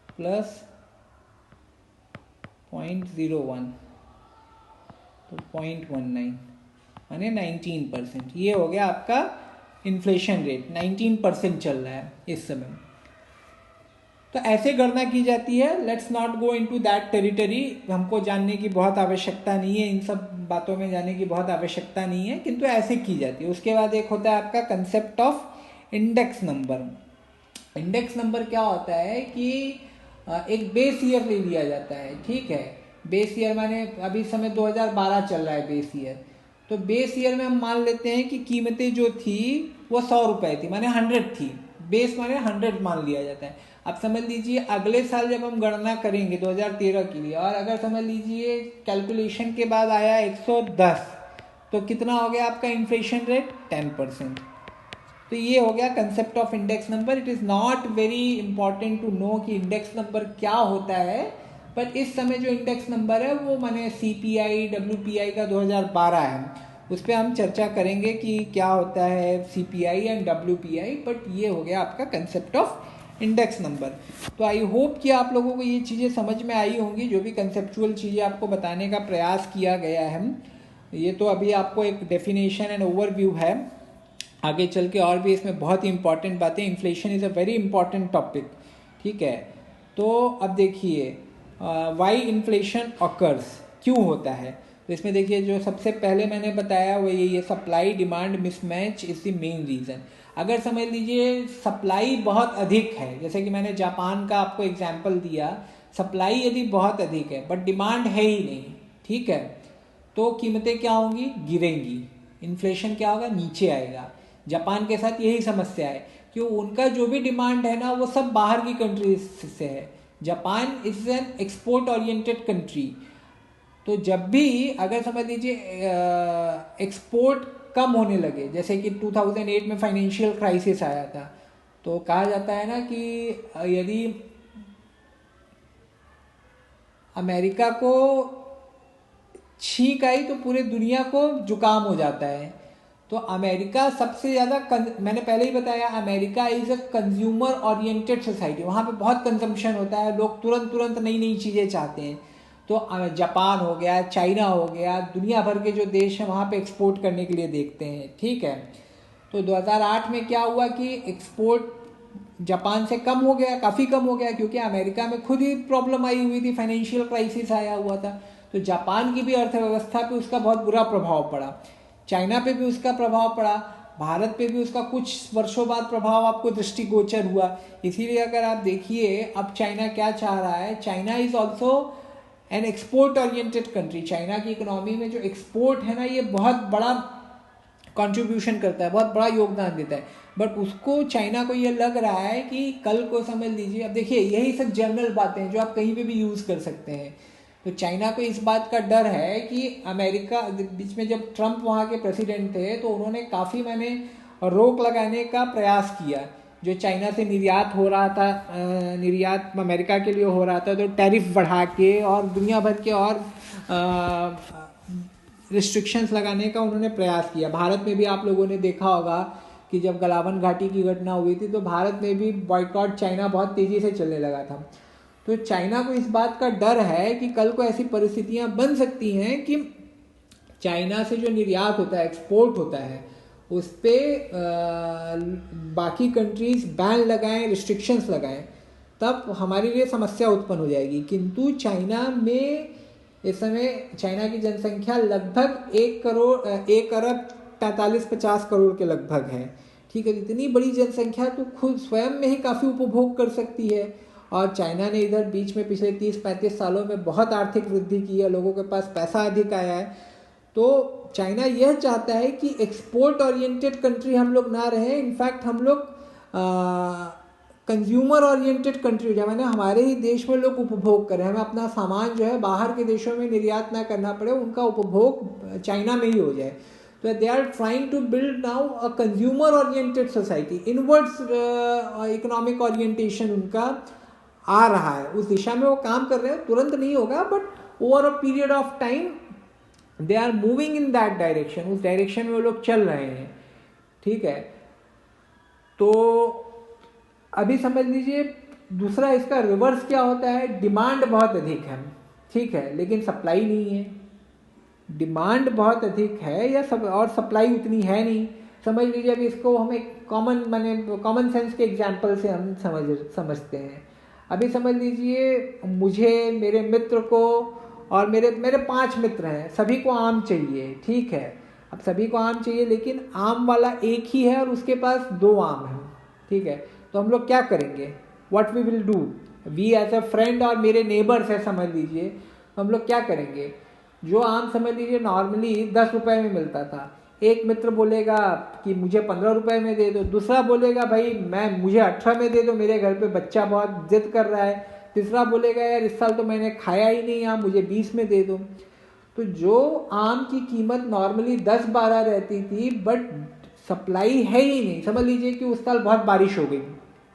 S1: प्लस 0.01, तो 0.19 माने 19%। ये हो गया आपका इन्फ्लेशन रेट, 19% चल रहा है इस समय। तो ऐसे गणना की जाती है। Let's not go into that territory, हमको जानने की बहुत आवश्यकता नहीं है, इन सब बातों में जाने की बहुत आवश्यकता नहीं है, किंतु ऐसे की जाती है। उसके बाद एक होता है आपका concept of index number. Index number क्या होता है कि एक बेस ईयर ले लिया जाता है, ठीक है। बेस ईयर माने अभी समय 2012 चल रहा है बेस ईयर, तो बेस ईयर में हम मान लेते हैं कि कीमतें जो थी वो 100 रुपये थी, माने 100 थी, बेस माने 100 मान लिया जाता है। अब समझ लीजिए अगले साल जब हम गणना करेंगे 2013 के लिए, और अगर समझ लीजिए कैलकुलेशन के बाद आया 110, तो कितना हो गया आपका इन्फ्लेशन रेट 10%। तो ये हो गया concept of index number. It is not very important to know कि इंडेक्स नंबर क्या होता है, बट इस समय जो इंडेक्स नंबर है वो माने CPI WPI का 2012 है, उस पर हम चर्चा करेंगे कि क्या होता है CPI एंड WPI, बट ये हो गया आपका कंसेप्ट ऑफ इंडेक्स नंबर। तो आई होप कि आप लोगों को ये चीज़ें समझ में आई होंगी, जो भी कंसेप्चुअल चीज़ें आपको बताने का प्रयास किया गया है। ये तो अभी आपको एक डेफिनेशन एंड ओवरव्यू है, आगे चल के और भी इसमें बहुत ही इंपॉर्टेंट बातें। Inflation is a very important topic, ठीक है। तो अब देखिए वाई इन्फ्लेशन ऑकर्स, क्यों होता है। तो इसमें देखिए जो सबसे पहले मैंने बताया वो यही है, supply demand mismatch is the main reason. अगर समझ लीजिए सप्लाई बहुत अधिक है, जैसे कि मैंने जापान का आपको एग्जाम्पल दिया, सप्लाई यदि बहुत अधिक है बट डिमांड है ही नहीं, ठीक है, तो कीमतें क्या होंगी, गिरेंगी, इन्फ्लेशन क्या होगा, नीचे आएगा। जापान के साथ यही समस्या है कि उनका जो भी डिमांड है ना वो सब बाहर की कंट्रीज से है। Japan is an export oriented country. तो जब भी अगर समझ लीजिए एक्सपोर्ट कम होने लगे, जैसे कि 2008 में फाइनेंशियल क्राइसिस आया था, तो कहा जाता है ना कि यदि अमेरिका को छींक आई तो पूरे दुनिया को जुकाम हो जाता है। तो अमेरिका सबसे ज़्यादा मैंने पहले ही बताया, America is a consumer oriented society. वहाँ पे बहुत कंजम्पशन होता है, लोग तुरंत तुरंत नई नई चीज़ें चाहते हैं। तो जापान हो गया, चाइना हो गया, दुनिया भर के जो देश हैं वहाँ पे एक्सपोर्ट करने के लिए देखते हैं, ठीक है। तो 2008 में क्या हुआ कि एक्सपोर्ट जापान से कम हो गया, काफ़ी कम हो गया, क्योंकि अमेरिका में खुद ही प्रॉब्लम आई हुई थी, फाइनेंशियल क्राइसिस आया हुआ था। तो जापान की भी अर्थव्यवस्था पे उसका बहुत बुरा प्रभाव पड़ा, चाइना पे भी उसका प्रभाव पड़ा, भारत पे भी उसका कुछ वर्षों बाद प्रभाव आपको दृष्टिगोचर हुआ। इसीलिए अगर आप देखिए अब चाइना क्या चाह रहा है, China is also an export oriented country. China की इकोनॉमी में जो एक्सपोर्ट है ना ये बहुत बड़ा कंट्रीब्यूशन करता है, बहुत बड़ा योगदान देता है। बट उसको, चाइना को ये लग रहा है कि कल को समझ लीजिए, अब देखिए यही सब जनरल बातें हैं जो आप कहीं पे भी यूज़ कर सकते हैं। तो चाइना को इस बात का डर है कि अमेरिका, बीच में जब ट्रम्प वहाँ के प्रेसिडेंट थे तो उन्होंने काफ़ी मैंने रोक लगाने का प्रयास किया, जो चाइना से निर्यात हो रहा था, निर्यात अमेरिका के लिए हो रहा था, तो टैरिफ बढ़ा के और दुनिया भर के और रिस्ट्रिक्शंस लगाने का उन्होंने प्रयास किया। भारत में भी आप लोगों ने देखा होगा कि जब गलावन घाटी की घटना हुई थी तो भारत में भी बॉयकॉट चाइना बहुत तेज़ी से चलने लगा था। तो चाइना को इस बात का डर है कि कल को ऐसी परिस्थितियां बन सकती हैं कि चाइना से जो निर्यात होता है, एक्सपोर्ट होता है, उस पर बाकी कंट्रीज बैन लगाएं, रिस्ट्रिक्शंस लगाएं, तब हमारे लिए समस्या उत्पन्न हो जाएगी। किंतु चाइना में इस समय चाइना की जनसंख्या लगभग 1 अरब 45-50 करोड़ के लगभग है, ठीक है। इतनी बड़ी जनसंख्या तो खुद स्वयं में ही काफ़ी उपभोग कर सकती है। और चाइना ने इधर बीच में पिछले 30-35 सालों में बहुत आर्थिक वृद्धि की है, लोगों के पास पैसा अधिक आया है। तो चाइना यह चाहता है कि एक्सपोर्ट ओरिएंटेड कंट्री हम लोग ना रहे, इनफैक्ट हम लोग कंज्यूमर ओरिएंटेड कंट्री हो जाए, मैंने हमारे ही देश में लोग उपभोग करें, हमें अपना सामान जो है बाहर के देशों में निर्यात ना करना पड़े, उनका उपभोग चाइना में ही हो जाए। तो they are trying to build now a consumer oriented society, inwards economic orientation उनका आ रहा है, उस दिशा में वो काम कर रहे हैं। तुरंत नहीं होगा but over a period of time they are moving in that direction, उस डायरेक्शन में वो लोग चल रहे हैं, ठीक है। तो अभी समझ लीजिए दूसरा इसका रिवर्स क्या होता है, डिमांड बहुत अधिक है, ठीक है, लेकिन सप्लाई नहीं है। डिमांड बहुत अधिक है या सब और सप्लाई उतनी है नहीं। समझ लीजिए अभी इसको हम एक कॉमन सेंस के एग्जांपल से हम समझते हैं। अभी समझ लीजिए मुझे, मेरे मित्र को और मेरे 5 मित्र हैं, सभी को आम चाहिए, ठीक है। अब सभी को आम चाहिए लेकिन आम वाला एक ही है और उसके पास 2 आम हैं, ठीक है। तो हम लोग क्या करेंगे, what we will do, we as a friend और मेरे नेबर्स है समझ लीजिए, तो हम लोग क्या करेंगे, जो आम समझ लीजिए नॉर्मली 10 रुपए में मिलता था, एक मित्र बोलेगा कि मुझे 15 रुपए में दे दो, दूसरा बोलेगा भाई मुझे 18 में दे दो, मेरे घर पे बच्चा बहुत जिद कर रहा है, तीसरा बोलेगा यार इस साल तो मैंने खाया ही नहीं आम, मुझे 20 में दे दो। तो जो आम की कीमत नॉर्मली 10-12 रहती थी बट सप्लाई है ही नहीं, समझ लीजिए कि उस साल बहुत बारिश हो गई,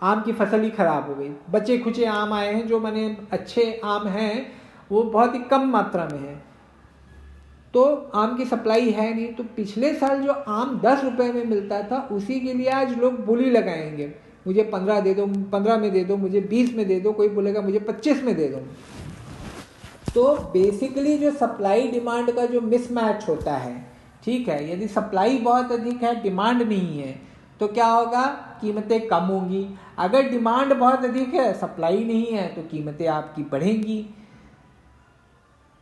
S1: आम की फसल ही खराब हो गई, बचे खुचे आम आए हैं, जो मैंने अच्छे आम हैं वो बहुत ही कम मात्रा में है, तो आम की सप्लाई है नहीं। तो पिछले साल जो आम 10 रुपए में मिलता था उसी के लिए आज लोग बोली लगाएंगे, मुझे 15 दे दो, 15 में दे दो, मुझे 20 में दे दो, कोई बोलेगा मुझे 25 में दे दो। तो बेसिकली जो सप्लाई डिमांड का जो मिसमैच होता है, ठीक है, यदि सप्लाई बहुत अधिक है, डिमांड नहीं है, तो क्या होगा, कीमतें कम होंगी। अगर डिमांड बहुत अधिक है, सप्लाई नहीं है, तो कीमतें आपकी बढ़ेंगी।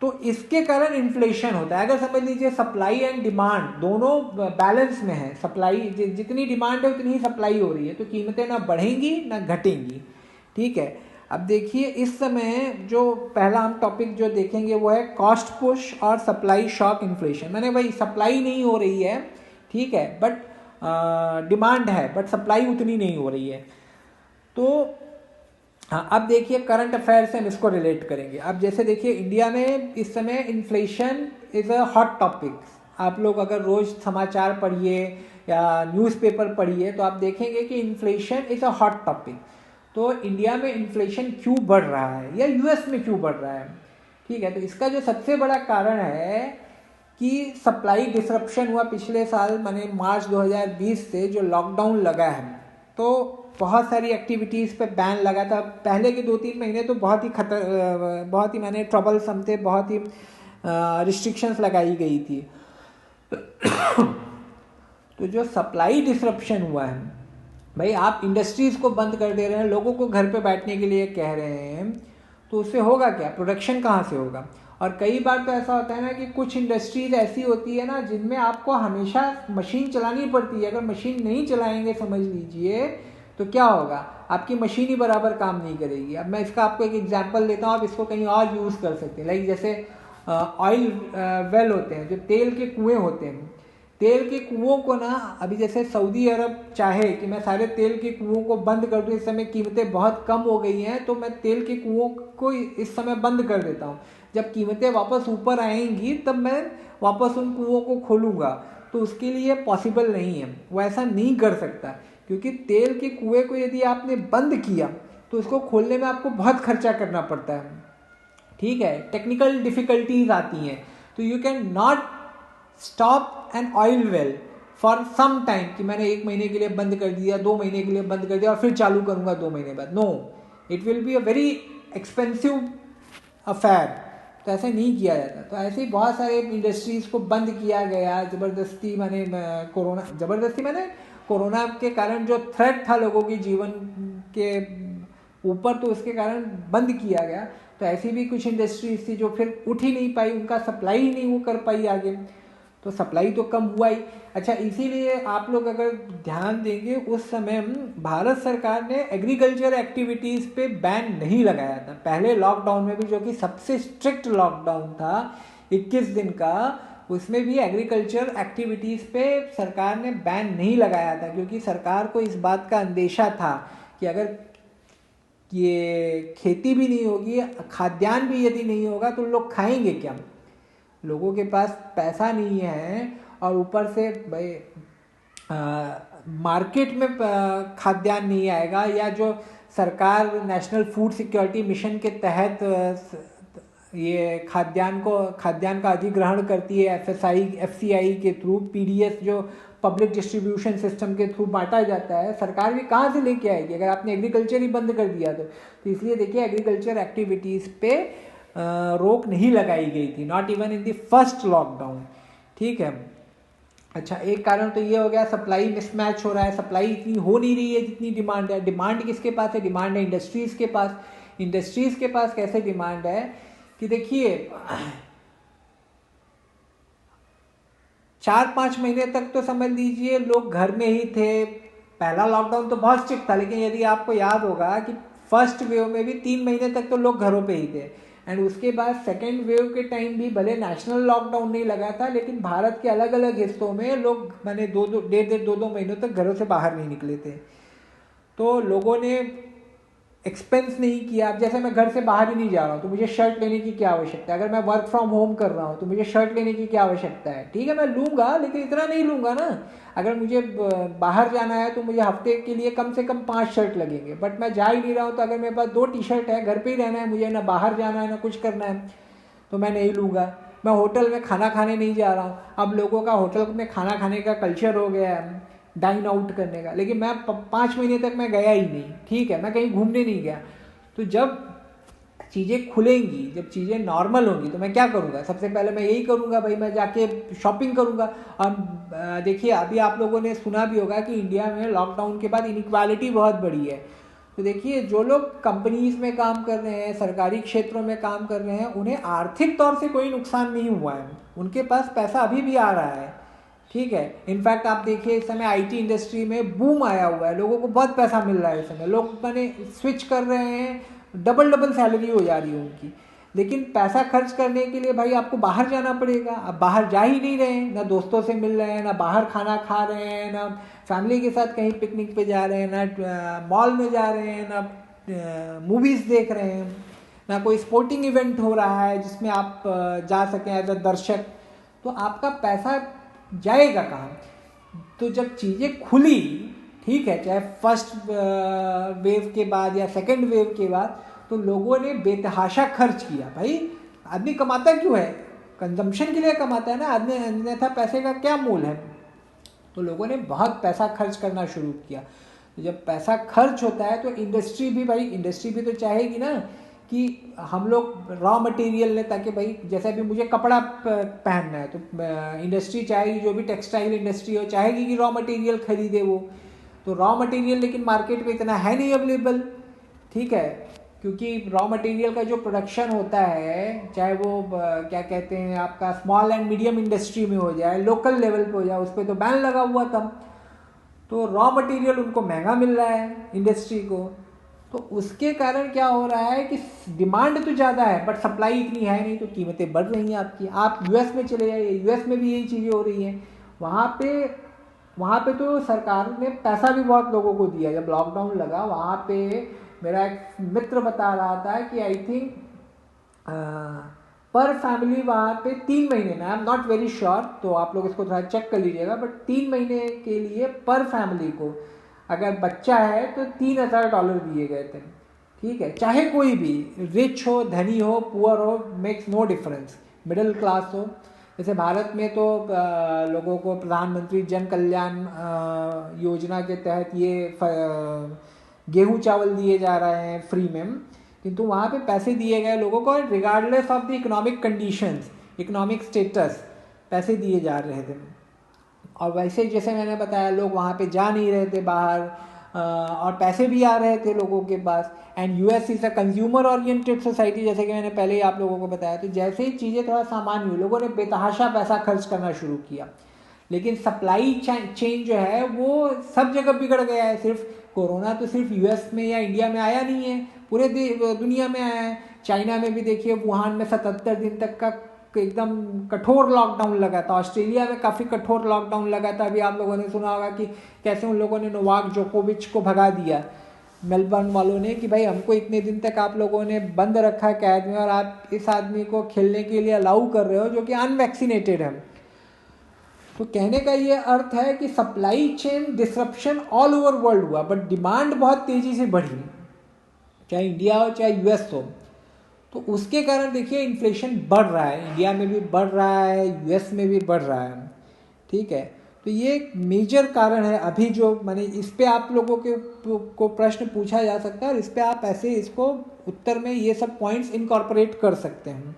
S1: तो इसके कारण इन्फ्लेशन होता है। अगर समझ लीजिए सप्लाई एंड डिमांड दोनों बैलेंस में है, सप्लाई जितनी डिमांड है उतनी ही सप्लाई हो रही है, तो कीमतें ना बढ़ेंगी ना घटेंगी। ठीक है, अब देखिए इस समय जो पहला हम टॉपिक जो देखेंगे वो है कॉस्ट पुश और सप्लाई शॉक इन्फ्लेशन। मैंने भाई सप्लाई नहीं हो रही है, ठीक है, बट डिमांड है, बट सप्लाई उतनी नहीं हो रही है। तो हाँ, अब देखिए करंट अफेयर से हम इसको रिलेट करेंगे। अब जैसे देखिए इंडिया में इस समय inflation is a hot topic. आप लोग अगर रोज़ समाचार पढ़िए या न्यूज़पेपर पढ़िए तो आप देखेंगे कि inflation is a hot topic. तो इंडिया में इन्फ्लेशन क्यों बढ़ रहा है या यूएस में क्यों बढ़ रहा है, ठीक है, तो इसका जो सबसे बड़ा कारण है कि सप्लाई डिसरप्शन हुआ पिछले साल, माने मार्च 2020 से जो लॉकडाउन लगा है, तो बहुत सारी एक्टिविटीज़ पे बैन लगा था। पहले के 2-3 महीने तो बहुत ही मैंने ट्रबलसम थे, बहुत ही रिस्ट्रिक्शंस लगाई गई थी। तो जो सप्लाई डिसरप्शन हुआ है, भाई आप इंडस्ट्रीज़ को बंद कर दे रहे हैं, लोगों को घर पे बैठने के लिए कह रहे हैं, तो उससे होगा क्या, प्रोडक्शन कहाँ से होगा। और कई बार तो ऐसा होता है ना कि कुछ इंडस्ट्रीज ऐसी होती है ना जिनमें आपको हमेशा मशीन चलानी पड़ती है। अगर मशीन नहीं चलाएंगे समझ लीजिए तो क्या होगा, आपकी मशीन ही बराबर काम नहीं करेगी। अब मैं इसका आपको एक एग्जांपल देता हूँ, आप इसको कहीं और यूज़ कर सकते हैं। लाइक जैसे ऑयल वेल होते हैं, जो तेल के कुएँ होते हैं, तेल के कुओं को ना, अभी जैसे सऊदी अरब चाहे कि मैं सारे तेल के कुओं को बंद कर दूँ, इस समय कीमतें बहुत कम हो गई हैं, तो मैं तेल के कुओं को इस समय बंद कर देता हूँ। जब कीमतें वापस ऊपर आएंगी तब मैं वापस उन कुओं को खोलूँगा, तो उसके लिए पॉसिबल नहीं है, वो ऐसा नहीं कर सकता, क्योंकि तेल के कुएं को यदि आपने बंद किया तो उसको खोलने में आपको बहुत खर्चा करना पड़ता है, ठीक है, टेक्निकल डिफिकल्टीज आती हैं। तो you can not stop an oil well for some time, कि मैंने 1 महीने के लिए बंद कर दिया, 2 महीने के लिए बंद कर दिया और फिर चालू करूँगा 2 महीने बाद। No, it will be a very expensive affair, तो ऐसे नहीं किया जाता। तो ऐसे ही बहुत सारे इंडस्ट्रीज़ को बंद किया गया ज़बरदस्ती, मैंने कोरोना के कारण जो थ्रेट था लोगों के जीवन के ऊपर, तो उसके कारण बंद किया गया। तो ऐसी भी कुछ इंडस्ट्रीज थी जो फिर उठ ही नहीं पाई, उनका सप्लाई ही नहीं वो कर पाई आगे, तो सप्लाई तो कम हुआ ही। अच्छा, इसीलिए आप लोग अगर ध्यान देंगे उस समय भारत सरकार ने एग्रीकल्चर एक्टिविटीज़ पे बैन नहीं लगाया था। पहले लॉकडाउन में भी, जो कि सबसे स्ट्रिक्ट लॉकडाउन था 21 दिन का, उसमें भी एग्रीकल्चर एक्टिविटीज़ पे सरकार ने बैन नहीं लगाया था, क्योंकि सरकार को इस बात का अंदेशा था कि अगर ये खेती भी नहीं होगी, खाद्यान्न भी यदि नहीं होगा, तो लोग खाएंगे क्या। लोगों के पास पैसा नहीं है और ऊपर से भाई मार्केट में खाद्यान्न नहीं आएगा, या जो सरकार नेशनल फूड सिक्योरिटी मिशन के तहत ये खाद्यान्न का अधिग्रहण करती है, एफसीआई के थ्रू, पीडीएस जो पब्लिक डिस्ट्रीब्यूशन सिस्टम के थ्रू बांटा जाता है, सरकार भी कहाँ से लेके आएगी अगर आपने एग्रीकल्चर ही बंद कर दिया तो इसलिए देखिए एग्रीकल्चर एक्टिविटीज़ पे रोक नहीं लगाई गई थी, not even in the first lockdown, ठीक है। अच्छा, एक कारण तो ये हो गया, सप्लाई मिसमैच हो रहा है, सप्लाई इतनी हो नहीं रही है जितनी डिमांड है। डिमांड किसके पास है, डिमांड है इंडस्ट्रीज़ के पास। इंडस्ट्रीज़ के पास कैसे डिमांड है कि देखिए 4-5 महीने तक तो समझ लीजिए लोग घर में ही थे। पहला लॉकडाउन तो बहुत स्ट्रिक्ट था, लेकिन यदि आपको याद होगा कि फर्स्ट वेव में भी 3 महीने तक तो लोग घरों पे ही थे। एंड उसके बाद सेकेंड वेव के टाइम भी भले नेशनल लॉकडाउन नहीं लगा था, लेकिन भारत के अलग अलग हिस्सों में लोग मैंने 2-2 महीनों तक घरों से बाहर नहीं निकले थे। तो लोगों ने एक्सपेंस नहीं किया। अब जैसे मैं घर से बाहर ही नहीं जा रहा हूँ तो मुझे शर्ट लेने की क्या आवश्यकता है, अगर मैं वर्क फ्रॉम होम कर रहा हूँ तो मुझे शर्ट लेने की क्या आवश्यकता है, ठीक है मैं लूँगा लेकिन इतना नहीं लूँगा ना। अगर मुझे बाहर जाना है तो मुझे हफ्ते के लिए कम से कम 5 शर्ट लगेंगे, बट मैं जा ही नहीं रहा हूँ, तो अगर मेरे पास 2 टी-शर्ट है, घर पर ही रहना है मुझे, ना बाहर जाना है ना कुछ करना है, तो मैं नहीं लूँगा। मैं होटल में खाना खाने नहीं जा रहा हूँ। अब लोगों का होटल में खाना खाने का कल्चर हो गया है, डाइन आउट करने का, लेकिन मैं 5 महीने तक मैं गया ही नहीं, ठीक है, मैं कहीं घूमने नहीं गया। तो जब चीज़ें खुलेंगी, जब चीज़ें नॉर्मल होंगी, तो मैं क्या करूँगा, सबसे पहले मैं यही करूँगा भाई, मैं जाके शॉपिंग करूँगा। और देखिए अभी आप लोगों ने सुना भी होगा कि इंडिया में लॉकडाउन के बाद इनइक्वालिटी बहुत बढ़ी है। तो देखिए जो लोग कंपनीज में काम कर रहे हैं, सरकारी क्षेत्रों में काम कर रहे हैं, उन्हें आर्थिक तौर से कोई नुकसान नहीं हुआ है, उनके पास पैसा अभी भी आ रहा है। ठीक है, इनफैक्ट आप देखिए इस समय आईटी इंडस्ट्री में बूम आया हुआ है, लोगों को बहुत पैसा मिल रहा है इस समय, लोग मैंने स्विच कर रहे हैं, डबल डबल सैलरी हो जा रही है उनकी। लेकिन पैसा खर्च करने के लिए भाई आपको बाहर जाना पड़ेगा। अब बाहर जा ही नहीं रहे हैं, ना दोस्तों से मिल रहे हैं, ना बाहर खाना खा रहे हैं, ना फैमिली के साथ कहीं पिकनिक पे जा रहे हैं, ना मॉल में जा रहे हैं, ना मूवीज़ देख रहे हैं, ना कोई स्पोर्टिंग इवेंट हो रहा है जिसमें आप जा सकें एज अ दर्शक। तो आपका पैसा जाएगा कहाँ? तो जब चीज़ें खुली, ठीक है, चाहे फर्स्ट वेव के बाद या सेकेंड वेव के बाद, तो लोगों ने बेतहाशा खर्च किया। भाई आदमी कमाता क्यों है? कंजम्पशन के लिए कमाता है ना आदमी, अन्यथा पैसे का क्या मूल है? तो लोगों ने बहुत पैसा खर्च करना शुरू किया। तो जब पैसा खर्च होता है तो इंडस्ट्री भी, भाई इंडस्ट्री भी तो चाहेगी ना कि हम लोग रॉ मटेरियल लें, ताकि भाई जैसे अभी मुझे कपड़ा पहनना है तो इंडस्ट्री चाहेगी, जो भी टेक्सटाइल इंडस्ट्री हो चाहेगी कि रॉ मटेरियल खरीदे वो। तो रॉ मटेरियल लेकिन मार्केट में इतना है नहीं अवेलेबल, ठीक है, क्योंकि रॉ मटेरियल का जो प्रोडक्शन होता है, चाहे वो क्या कहते हैं आपका स्मॉल एंड मीडियम इंडस्ट्री में हो जाए, लोकल लेवल पे हो जाए, उस पर तो बैन लगा हुआ था। तो रॉ मटेरियल उनको महंगा मिल रहा है इंडस्ट्री को, तो उसके कारण क्या हो रहा है कि डिमांड तो ज़्यादा है बट सप्लाई इतनी है नहीं, तो कीमतें बढ़ रही हैं आपकी। आप यूएस में चले जाइए, यूएस में भी यही चीज़ें हो रही हैं। वहाँ पे तो सरकार ने पैसा भी बहुत लोगों को दिया। जब लॉकडाउन लगा वहाँ पे मेरा एक मित्र बता रहा था कि आई थिंक पर फैमिली वहाँ पे 3 महीने में, I am not very sure, तो आप लोग इसको थोड़ा चेक कर लीजिएगा, बट 3 महीने के लिए पर फैमिली को अगर बच्चा है तो $3,000 दिए गए थे। ठीक है, चाहे कोई भी रिच हो, धनी हो, पुअर हो, makes no difference, middle class हो। जैसे भारत में तो लोगों को प्रधानमंत्री जन कल्याण योजना के तहत ये गेहूँ चावल दिए जा रहे हैं फ्री में, किंतु वहाँ पे पैसे दिए गए लोगों को regardless of the economic conditions, economic status, पैसे दिए जा रहे थे। और वैसे जैसे मैंने बताया लोग वहाँ पे जा नहीं रहे थे बाहर, और पैसे भी आ रहे थे लोगों के पास। And US is a consumer oriented society, जैसे कि मैंने पहले ही आप लोगों को बताया। तो जैसे ही चीज़ें थोड़ा सामान्य हुई, लोगों ने बेतहाशा पैसा खर्च करना शुरू किया। लेकिन सप्लाई चेन जो है वो सब जगह बिगड़ गया है। सिर्फ कोरोना तो सिर्फ यूएस में या इंडिया में आया नहीं है, पूरे दुनिया में आया है। चाइना में भी देखिए, वुहान में 77 दिन तक का एकदम कठोर लॉकडाउन लगा था। ऑस्ट्रेलिया में काफ़ी कठोर लॉकडाउन लगा था। अभी आप लोगों ने सुना होगा कि कैसे उन लोगों ने नोवाक जोकोविच को भगा दिया, मेलबर्न वालों ने, कि भाई हमको इतने दिन तक आप लोगों ने बंद रखा कैद में और आप इस आदमी को खेलने के लिए अलाउ कर रहे हो जो कि अनवैक्सीनेटेड है। तो कहने का ये अर्थ है कि supply chain disruption all over world हुआ, बट डिमांड बहुत तेज़ी से बढ़ी, चाहे इंडिया हो चाहे यूएस हो। तो उसके कारण देखिए इन्फ्लेशन बढ़ रहा है, इंडिया में भी बढ़ रहा है, यूएस में भी बढ़ रहा है। ठीक है, तो ये एक मेजर कारण है। अभी जो मैंने इस पे आप लोगों के को प्रश्न पूछा जा सकता है और इस पे आप ऐसे इसको उत्तर में ये सब पॉइंट्स इनकॉर्पोरेट कर सकते हैं।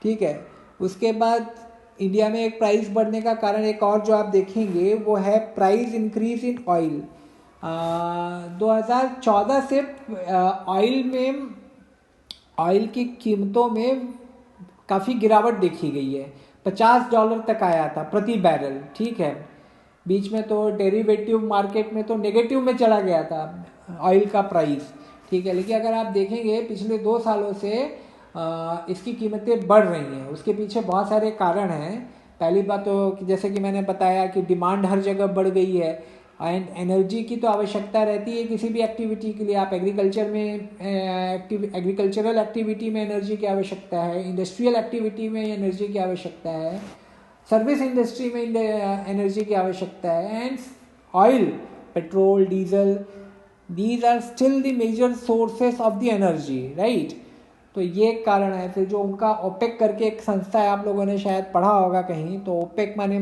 S1: ठीक है, उसके बाद इंडिया में एक प्राइस बढ़ने का कारण एक और जो आप देखेंगे वो है प्राइस इंक्रीज इन ऑयल। 2014 से ऑयल की कीमतों में काफ़ी गिरावट देखी गई है। $50 तक आया था प्रति बैरल। ठीक है, बीच में तो डेरिवेटिव मार्केट में तो नेगेटिव में चला गया था ऑयल का प्राइस। ठीक है, लेकिन अगर आप देखेंगे पिछले 2 सालों से इसकी कीमतें बढ़ रही हैं। उसके पीछे बहुत सारे कारण हैं। पहली बात तो जैसे कि मैंने बताया कि डिमांड हर जगह बढ़ गई है एंड एनर्जी की तो आवश्यकता रहती है किसी भी एक्टिविटी के लिए। आप एग्रीकल्चरल एक्टिविटी में एनर्जी की आवश्यकता है, इंडस्ट्रियल एक्टिविटी में एनर्जी की आवश्यकता है, सर्विस इंडस्ट्री में एनर्जी की आवश्यकता है। And oil, petrol, diesel, these are still the major sources of the energy, right. तो ये कारण है। फिर जो उनका ओपेक करके एक संस्था है, आप लोगों ने शायद पढ़ा होगा कहीं, तो ओपेक माने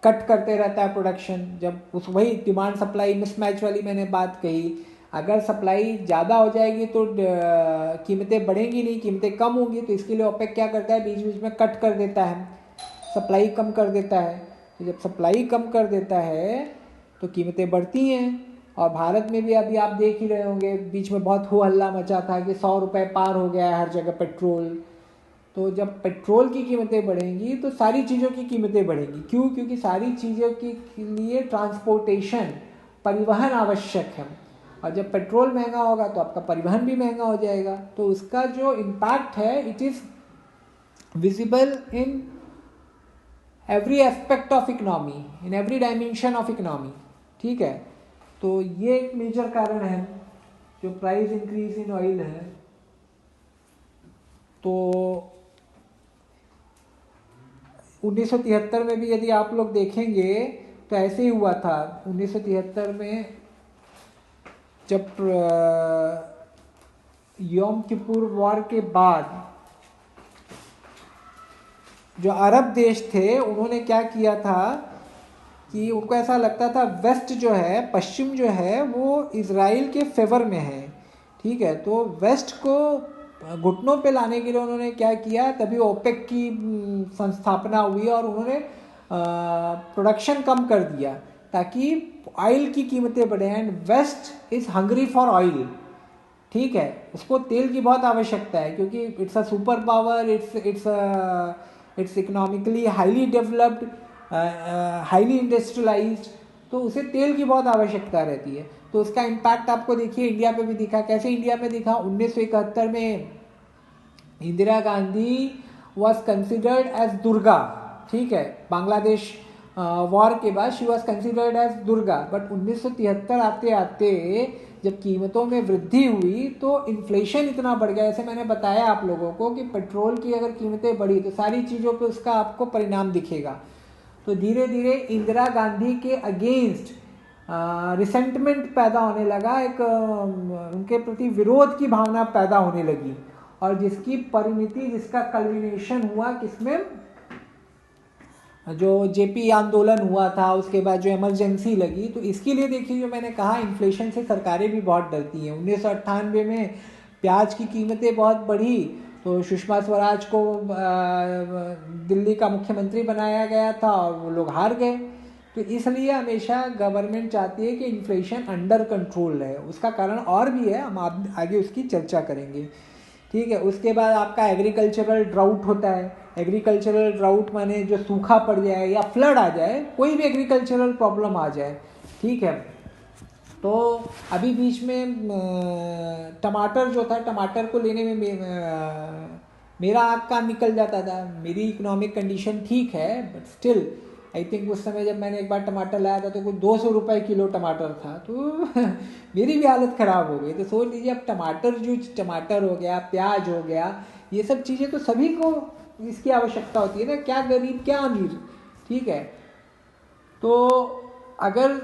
S1: कट करते रहता है प्रोडक्शन। जब उस वही डिमांड सप्लाई मिसमैच वाली मैंने बात कही, अगर सप्लाई ज़्यादा हो जाएगी तो कीमतें बढ़ेंगी नहीं, कीमतें कम होंगी। तो इसके लिए ओपेक क्या करता है, बीच बीच में कट कर देता है, सप्लाई कम कर देता है। तो जब सप्लाई कम कर देता है तो कीमतें बढ़ती हैं और भारत में भी अभी आप देख ही रहे होंगे, बीच में बहुत हो हल्ला मचा था कि 100 रुपये पार हो गया है हर जगह पेट्रोल। तो जब पेट्रोल की कीमतें बढ़ेंगी तो सारी चीज़ों की कीमतें बढ़ेंगी। क्यों? क्योंकि सारी चीज़ों के लिए ट्रांसपोर्टेशन, परिवहन आवश्यक है, और जब पेट्रोल महंगा होगा तो आपका परिवहन भी महंगा हो जाएगा। तो उसका जो इम्पैक्ट है it is visible in every aspect of economy, in every dimension of economy. ठीक है, तो ये एक मेजर कारण है जो प्राइस इंक्रीज इन ऑयल है। तो 1973 में भी यदि आप लोग देखेंगे तो ऐसे ही हुआ था। 1973 में जब योम किपुर वॉर के बाद जो अरब देश थे उन्होंने क्या किया था कि उनको ऐसा लगता था वेस्ट जो है, पश्चिम जो है, वो इज़राइल के फेवर में है। ठीक है, तो वेस्ट को घुटनों पे लाने के लिए उन्होंने क्या किया, तभी ओपेक की संस्थापना हुई और उन्होंने प्रोडक्शन कम कर दिया ताकि ऑयल की कीमतें बढ़े। And West is hungry for oil. ठीक है, उसको तेल की बहुत आवश्यकता है क्योंकि it's a super power, it's economically highly developed, highly industrialised, तो उसे तेल की बहुत आवश्यकता रहती है। तो उसका इम्पैक्ट आपको देखिए इंडिया पे भी दिखा। कैसे इंडिया में दिखा? 1971 में Indira Gandhi was considered as Durga. ठीक है, बांग्लादेश वॉर के बाद she was considered as Durga. But 1973 आते आते जब कीमतों में वृद्धि हुई तो इन्फ्लेशन इतना बढ़ गया, जैसे मैंने बताया आप लोगों को कि पेट्रोल की अगर कीमतें बढ़ी तो सारी चीज़ों पे उसका आपको परिणाम दिखेगा। तो धीरे धीरे इंदिरा गांधी के अगेंस्ट रिसेंटमेंट पैदा होने लगा, एक उनके प्रति विरोध की भावना पैदा होने लगी, और जिसकी परिणति, जिसका कल्मिनेशन हुआ किसमें, जो जेपी आंदोलन हुआ था, उसके बाद जो इमरजेंसी लगी। तो इसके लिए देखिए, जो मैंने कहा, इन्फ्लेशन से सरकारें भी बहुत डरती हैं। 1998 में प्याज की कीमतें बहुत बढ़ी तो सुषमा स्वराज को दिल्ली का मुख्यमंत्री बनाया गया था और वो लोग हार गए। तो इसलिए हमेशा गवर्नमेंट चाहती है कि इन्फ्लेशन अंडर कंट्रोल रहे। उसका कारण और भी है, हम आगे उसकी चर्चा करेंगे। ठीक है, उसके बाद आपका एग्रीकल्चरल ड्राउट होता है। एग्रीकल्चरल ड्राउट माने जो सूखा पड़ जाए या फ्लड आ जाए, कोई भी एग्रीकल्चरल प्रॉब्लम आ जाए। ठीक है, तो अभी बीच में टमाटर जो था, टमाटर को लेने में मेरा आँख कान निकल जाता था। मेरी इकोनॉमिक कंडीशन ठीक है बट स्टिल आई थिंक उस समय जब मैंने एक बार टमाटर लाया था तो कुछ 200 रुपये किलो टमाटर था, तो मेरी भी हालत ख़राब हो गई। तो सोच लीजिए, अब टमाटर हो गया, प्याज हो गया, ये सब चीज़ें तो सभी को इसकी आवश्यकता होती है ना, क्या गरीब क्या अमीर। ठीक है, तो अगर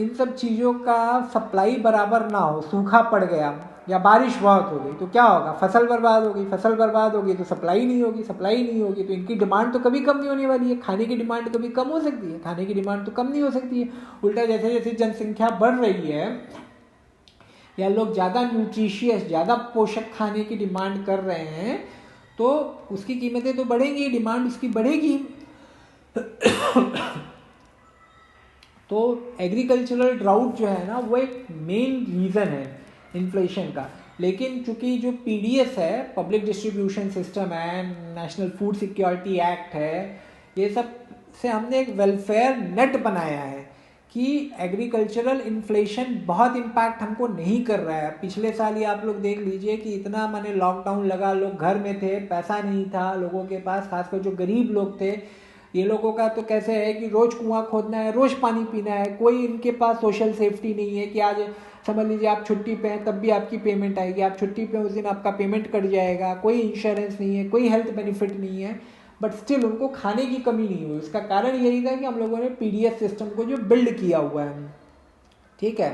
S1: इन सब चीज़ों का सप्लाई बराबर ना हो, सूखा पड़ गया या बारिश बहुत हो गई तो क्या होगा? फसल बर्बाद होगी। फसल बर्बाद होगी तो सप्लाई नहीं होगी। सप्लाई नहीं होगी तो इनकी डिमांड तो कभी कम नहीं होने वाली है। खाने की डिमांड कभी कम हो सकती है? खाने की डिमांड तो कम नहीं हो सकती है। उल्टा जैसे जैसे जनसंख्या बढ़ रही है या लोग ज़्यादा न्यूट्रिशियस, ज़्यादा पोषक खाने की डिमांड कर रहे हैं तो उसकी कीमतें तो बढ़ेंगी, डिमांड उसकी बढ़ेगी। तो एग्रीकल्चरल ड्राउट जो है ना, वो एक मेन रीज़न है इन्फ्लेशन का। लेकिन चूंकि जो पीडीएस है, पब्लिक डिस्ट्रीब्यूशन सिस्टम है, नेशनल फूड सिक्योरिटी एक्ट है, ये सब से हमने एक वेलफेयर नेट बनाया है कि एग्रीकल्चरल इन्फ्लेशन बहुत इम्पैक्ट हमको नहीं कर रहा है। पिछले साल ही आप लोग देख लीजिए कि इतना माने लॉकडाउन लगा, लोग घर में थे, पैसा नहीं था लोगों के पास, खासकर जो गरीब लोग थे। ये लोगों का तो कैसे है कि रोज़ कुआं खोदना है, रोज़ पानी पीना है, कोई इनके पास सोशल सेफ्टी नहीं है कि आज समझ लीजिए आप छुट्टी पे हैं तब भी आपकी पेमेंट आएगी, आप छुट्टी पे उस दिन आपका पेमेंट कट जाएगा, कोई इंश्योरेंस नहीं है, कोई हेल्थ बेनिफिट नहीं है, बट स्टिल उनको खाने की कमी नहीं हुई। उसका कारण यही था कि हम लोगों ने पीडीएस सिस्टम को जो बिल्ड किया हुआ है। ठीक है,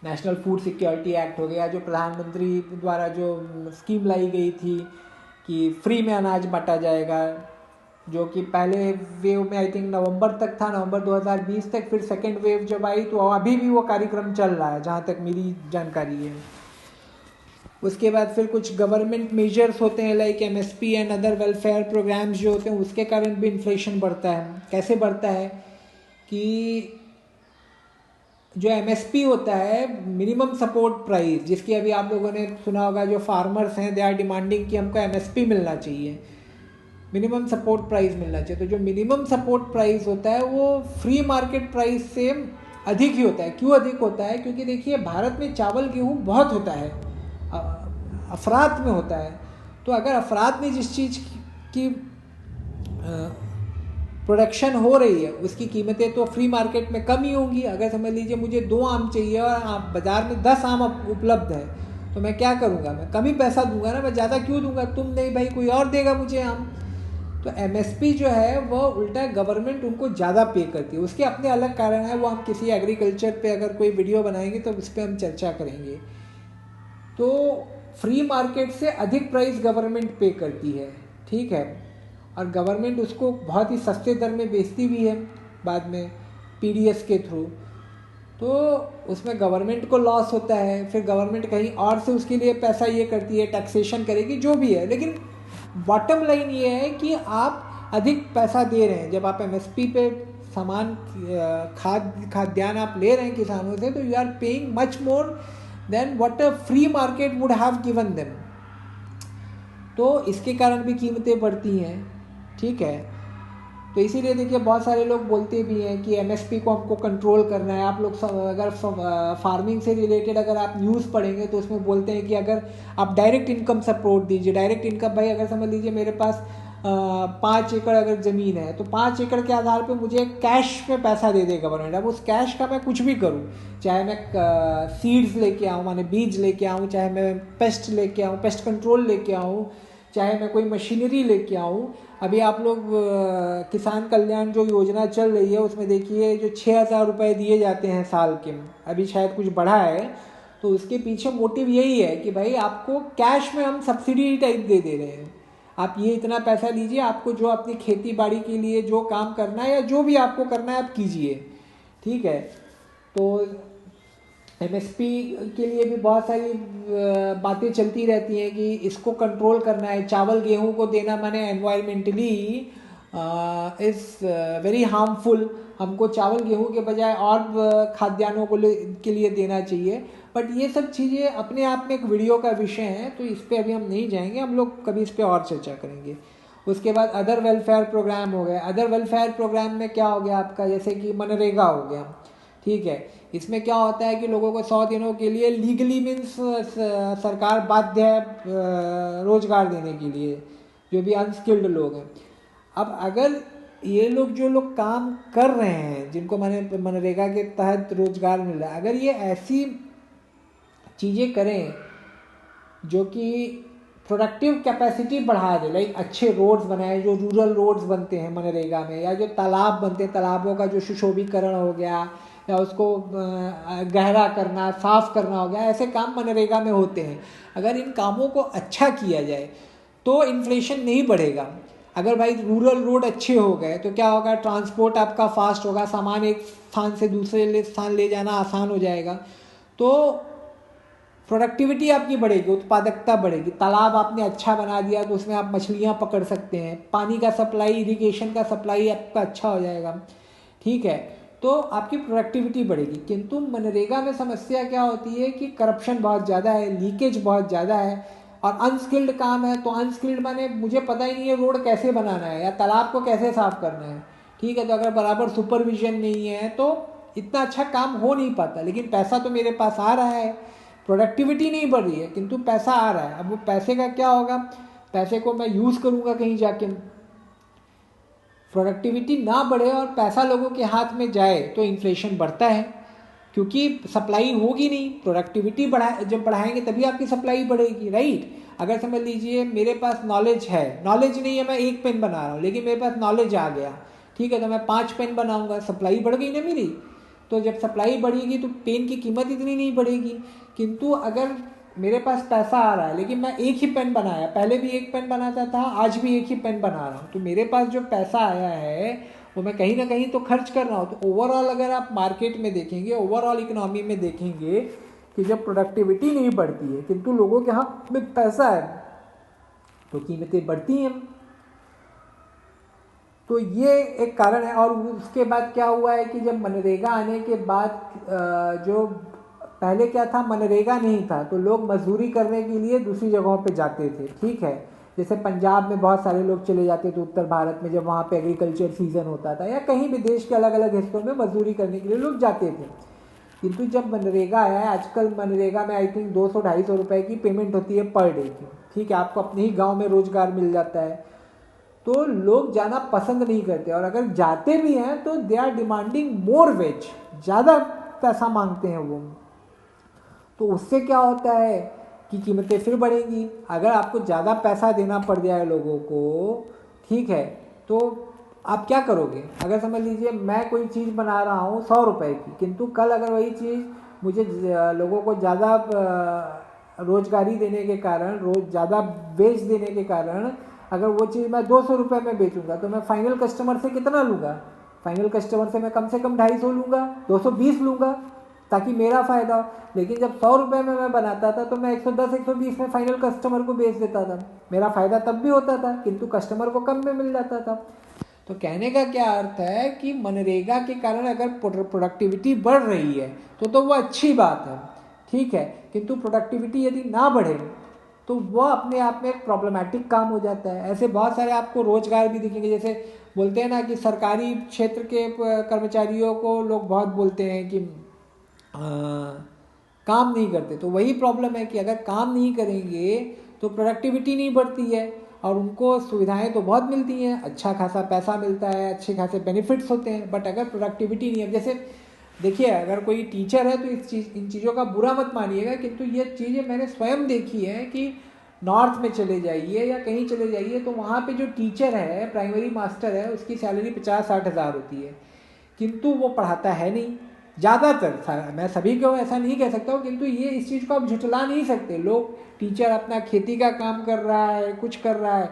S1: नेशनल फूड सिक्योरिटी एक्ट हो गया, जो प्रधानमंत्री द्वारा जो स्कीम लाई गई थी कि फ्री में अनाज बांटा जाएगा, जो कि पहले वेव में आई थिंक नवंबर तक था, नवंबर 2020 तक। फिर सेकेंड वेव जब आई तो अभी भी वो कार्यक्रम चल रहा है जहाँ तक मेरी जानकारी है। उसके बाद फिर कुछ गवर्नमेंट मेजर्स होते हैं like MSP and other welfare programmes जो होते हैं, उसके कारण भी इन्फ्लेशन बढ़ता है। कैसे बढ़ता है कि जो एमएसपी होता है, मिनिमम सपोर्ट प्राइस, जिसकी अभी आप लोगों ने सुना होगा, जो फार्मर्स हैं दे आर डिमांडिंग कि हमको एमएसपी मिलना चाहिए, मिनिमम सपोर्ट प्राइस मिलना चाहिए। तो जो मिनिमम सपोर्ट प्राइस होता है वो फ्री मार्केट प्राइस से अधिक ही होता है। क्यों अधिक होता है? क्योंकि देखिए भारत में चावल गेहूँ बहुत होता है, अफरात में होता है। तो अगर अफरात में जिस चीज़ की प्रोडक्शन हो रही है उसकी कीमतें तो फ्री मार्केट में कम ही होंगी। अगर समझ लीजिए मुझे 2 आम चाहिए और आप बाज़ार में 10 आम उपलब्ध है, तो मैं क्या करूँगा? मैं कम ही पैसा दूंगा ना, मैं ज़्यादा क्यों दूंगा? तुम नहीं भाई, कोई और देगा मुझे आम। तो एमएसपी जो है वह उल्टा गवर्नमेंट उनको ज़्यादा पे करती है। उसके अपने अलग कारण है, वो हम किसी एग्रीकल्चर पे अगर कोई वीडियो बनाएंगे तो उस पर हम चर्चा करेंगे। तो फ्री मार्केट से अधिक प्राइस गवर्नमेंट पे करती है, ठीक है, और गवर्नमेंट उसको बहुत ही सस्ते दर में बेचती भी है बाद में पीडीएस के थ्रू। तो उसमें गवर्नमेंट को लॉस होता है, फिर गवर्नमेंट कहीं और से उसके लिए पैसा ये करती है, टैक्सेशन करेगी, जो भी है। लेकिन बॉटम लाइन ये है कि आप अधिक पैसा दे रहे हैं। जब आप एमएसपी पे सामान खाद्यान्न आप ले रहे हैं किसानों से, तो you are paying much more than what a free market would have given them. तो इसके कारण भी कीमतें बढ़ती हैं, ठीक है। तो इसीलिए देखिए बहुत सारे लोग बोलते भी हैं कि एमएसपी को हमको कंट्रोल करना है। आप लोग अगर फार्मिंग से रिलेटेड अगर आप न्यूज़ पढ़ेंगे तो उसमें बोलते हैं कि अगर आप डायरेक्ट इनकम सपोर्ट दीजिए। डायरेक्ट इनकम, भाई अगर समझ लीजिए मेरे पास 5 एकड़ अगर ज़मीन है, तो 5 एकड़ के आधार पे मुझे कैश में पैसा दे दे गवर्नमेंट। अब उस कैश का मैं कुछ भी करूँ, चाहे मैं सीड्स लेके आऊँ, माने बीज लेके आऊँ, चाहे मैं पेस्ट लेके आऊँ, पेस्ट कंट्रोल लेके आऊँ, चाहे मैं कोई मशीनरी लेके आऊँ। अभी आप लोग किसान कल्याण जो योजना चल रही है उसमें देखिए जो 6,000 रुपये दिए जाते हैं साल के, अभी शायद कुछ बढ़ा है। तो उसके पीछे मोटिव यही है कि भाई आपको कैश में हम सब्सिडी टाइप दे रहे हैं, आप ये इतना पैसा लीजिए, आपको जो अपनी खेती बाड़ी के लिए जो काम करना है या जो भी आपको करना है आप कीजिए, ठीक है। तो एमएसपी के लिए भी बहुत सारी बातें चलती रहती हैं कि इसको कंट्रोल करना है। चावल गेहूं को देना माने एनवायरमेंटली इज़ वेरी हार्मफुल। हमको चावल गेहूं के बजाय और खाद्यान्नों के लिए देना चाहिए। बट ये सब चीज़ें अपने आप में एक वीडियो का विषय है, तो इस पर अभी हम नहीं जाएंगे, हम लोग कभी इस पर और चर्चा करेंगे। उसके बाद अदर वेलफेयर प्रोग्राम हो गए। अदर वेलफेयर प्रोग्राम में क्या हो गया आपका, जैसे कि मनरेगा हो गया, ठीक है। इसमें क्या होता है कि लोगों को 100 दिनों के लिए लीगली मीन्स सरकार बाध्य है रोजगार देने के लिए, जो भी अनस्किल्ड लोग हैं। अब अगर ये लोग जो लोग काम कर रहे हैं, जिनको मनरेगा के तहत रोजगार मिल रहा है, अगर ये ऐसी चीज़ें करें जो कि प्रोडक्टिव कैपेसिटी बढ़ा दे, लाइक अच्छे रोड्स बनाए, जो रूरल रोड्स बनते हैं मनरेगा में, या जो तालाब बनते हैं, तालाबों का जो सुशोभीकरण हो गया, या उसको गहरा करना, साफ करना हो गया, ऐसे काम मनरेगा में होते हैं। अगर इन कामों को अच्छा किया जाए तो इन्फ्लेशन नहीं बढ़ेगा। अगर भाई रूरल रोड अच्छे हो गए तो क्या होगा, ट्रांसपोर्ट आपका फास्ट होगा, सामान एक स्थान से दूसरे स्थान ले जाना आसान हो जाएगा, तो प्रोडक्टिविटी आपकी बढ़ेगी, उत्पादकता बढ़ेगी। तालाब आपने अच्छा बना दिया तो उसमें आप मछलियाँ पकड़ सकते हैं, पानी का सप्लाई, इरिगेशन का सप्लाई आपका अच्छा हो जाएगा, ठीक है, तो आपकी प्रोडक्टिविटी बढ़ेगी। किंतु मनरेगा में समस्या क्या होती है कि करप्शन बहुत ज़्यादा है, लीकेज बहुत ज़्यादा है, और अनस्किल्ड काम है। तो अनस्किल्ड माने मुझे पता ही नहीं है रोड कैसे बनाना है या तालाब को कैसे साफ करना है, ठीक है। तो अगर बराबर सुपरविजन नहीं है तो इतना अच्छा काम हो नहीं पाता। लेकिन पैसा तो मेरे पास आ रहा है, प्रोडक्टिविटी नहीं बढ़ रही है किंतु पैसा आ रहा है। अब वो पैसे का क्या होगा, पैसे को मैं यूज़ करूँगा कहीं जाके। प्रोडक्टिविटी ना बढ़े और पैसा लोगों के हाथ में जाए तो इन्फ्लेशन बढ़ता है, क्योंकि सप्लाई होगी नहीं। प्रोडक्टिविटी जब बढ़ाएंगे तभी आपकी सप्लाई बढ़ेगी, राइट। अगर समझ लीजिए मेरे पास नॉलेज है, नॉलेज नहीं है, मैं 1 पेन बना रहा हूँ, लेकिन मेरे पास नॉलेज आ गया, ठीक है, तो मैं 5 पेन बनाऊंगा, सप्लाई बढ़ गई ना मेरी। तो जब सप्लाई बढ़ेगी तो पेन की कीमत इतनी नहीं बढ़ेगी। किंतु अगर मेरे पास पैसा आ रहा है लेकिन मैं एक ही पेन बनाया, पहले भी एक पेन बनाता था, आज भी एक ही पेन बना रहा हूँ, तो मेरे पास जो पैसा आया है वो मैं कहीं ना कहीं तो खर्च कर रहा हूँ। तो ओवरऑल अगर आप मार्केट में देखेंगे, ओवरऑल इकोनॉमी में देखेंगे कि जब प्रोडक्टिविटी नहीं बढ़ती है किंतु लोगों के हाथ में पैसा है तो कीमतें बढ़ती हैं। तो ये एक कारण है। और उसके बाद क्या हुआ है कि जब मनरेगा आने के बाद जो पहले क्या था, मनरेगा नहीं था तो लोग मजदूरी करने के लिए दूसरी जगहों पे जाते थे, ठीक है। जैसे पंजाब में बहुत सारे लोग चले जाते थे, उत्तर भारत में जब वहाँ पे एग्रीकल्चर सीजन होता था, या कहीं भी देश के अलग अलग हिस्सों में मजदूरी करने के लिए लोग जाते थे। किंतु जब मनरेगा आया है, आजकल मनरेगा में आई थिंक 200-250 रुपए की पेमेंट होती है पर डे की, ठीक है। आपको अपने ही गाँव में रोजगार मिल जाता है, तो लोग जाना पसंद नहीं करते। और अगर जाते भी हैं तो they are demanding more wage, ज़्यादा पैसा मांगते हैं वो। तो उससे क्या होता है कि कीमतें फिर बढ़ेंगी। अगर आपको ज़्यादा पैसा देना पड़ जाए लोगों को, ठीक है, तो आप क्या करोगे। अगर समझ लीजिए मैं कोई चीज़ बना रहा हूँ 100 रुपए की, किंतु कल अगर वही चीज़ मुझे लोगों को ज़्यादा रोजगारी देने के कारण, ज़्यादा वेज देने के कारण अगर वो चीज़ मैं 200 रुपये में बेचूंगा, तो मैं फाइनल कस्टमर से कितना लूँगा। फाइनल कस्टमर से मैं कम 250 लूँगा, 220 लूँगा, ताकि मेरा फ़ायदा हो। लेकिन जब 100 रुपये में मैं बनाता था तो मैं 110-120 में फाइनल कस्टमर को बेच देता था। मेरा फ़ायदा तब भी होता था, किंतु कस्टमर को कम में मिल जाता था। तो कहने का क्या अर्थ है कि मनरेगा के कारण अगर प्रोडक्टिविटी बढ़ रही है तो वो अच्छी बात है, ठीक है। किंतु प्रोडक्टिविटी यदि ना बढ़े तो वह अपने आप में एक प्रॉब्लमेटिक काम हो जाता है। ऐसे बहुत सारे आपको रोजगार भी दिखेंगे। जैसे बोलते हैं ना कि सरकारी क्षेत्र के कर्मचारियों को लोग बहुत बोलते हैं कि काम नहीं करते, तो वही प्रॉब्लम है कि अगर काम नहीं करेंगे तो प्रोडक्टिविटी नहीं बढ़ती है। और उनको सुविधाएं तो बहुत मिलती हैं, अच्छा खासा पैसा मिलता है, अच्छे खासे बेनिफिट्स होते हैं, बट अगर प्रोडक्टिविटी नहीं है। जैसे देखिए, अगर कोई टीचर है तो इन चीज़ों का बुरा मत मानिएगा, किंतु ये चीज़ें मैंने स्वयं देखी है कि नॉर्थ में चले जाइए या कहीं चले जाइए तो वहाँ पे जो टीचर है, प्राइमरी मास्टर है, उसकी सैलरी 50-60 हज़ार होती है, किंतु वो पढ़ाता है नहीं ज़्यादातर। मैं सभी को ऐसा नहीं कह सकता हूँ, किंतु ये इस चीज़ को आप झुठला नहीं सकते। लोग, टीचर अपना खेती का काम कर रहा है, कुछ कर रहा है,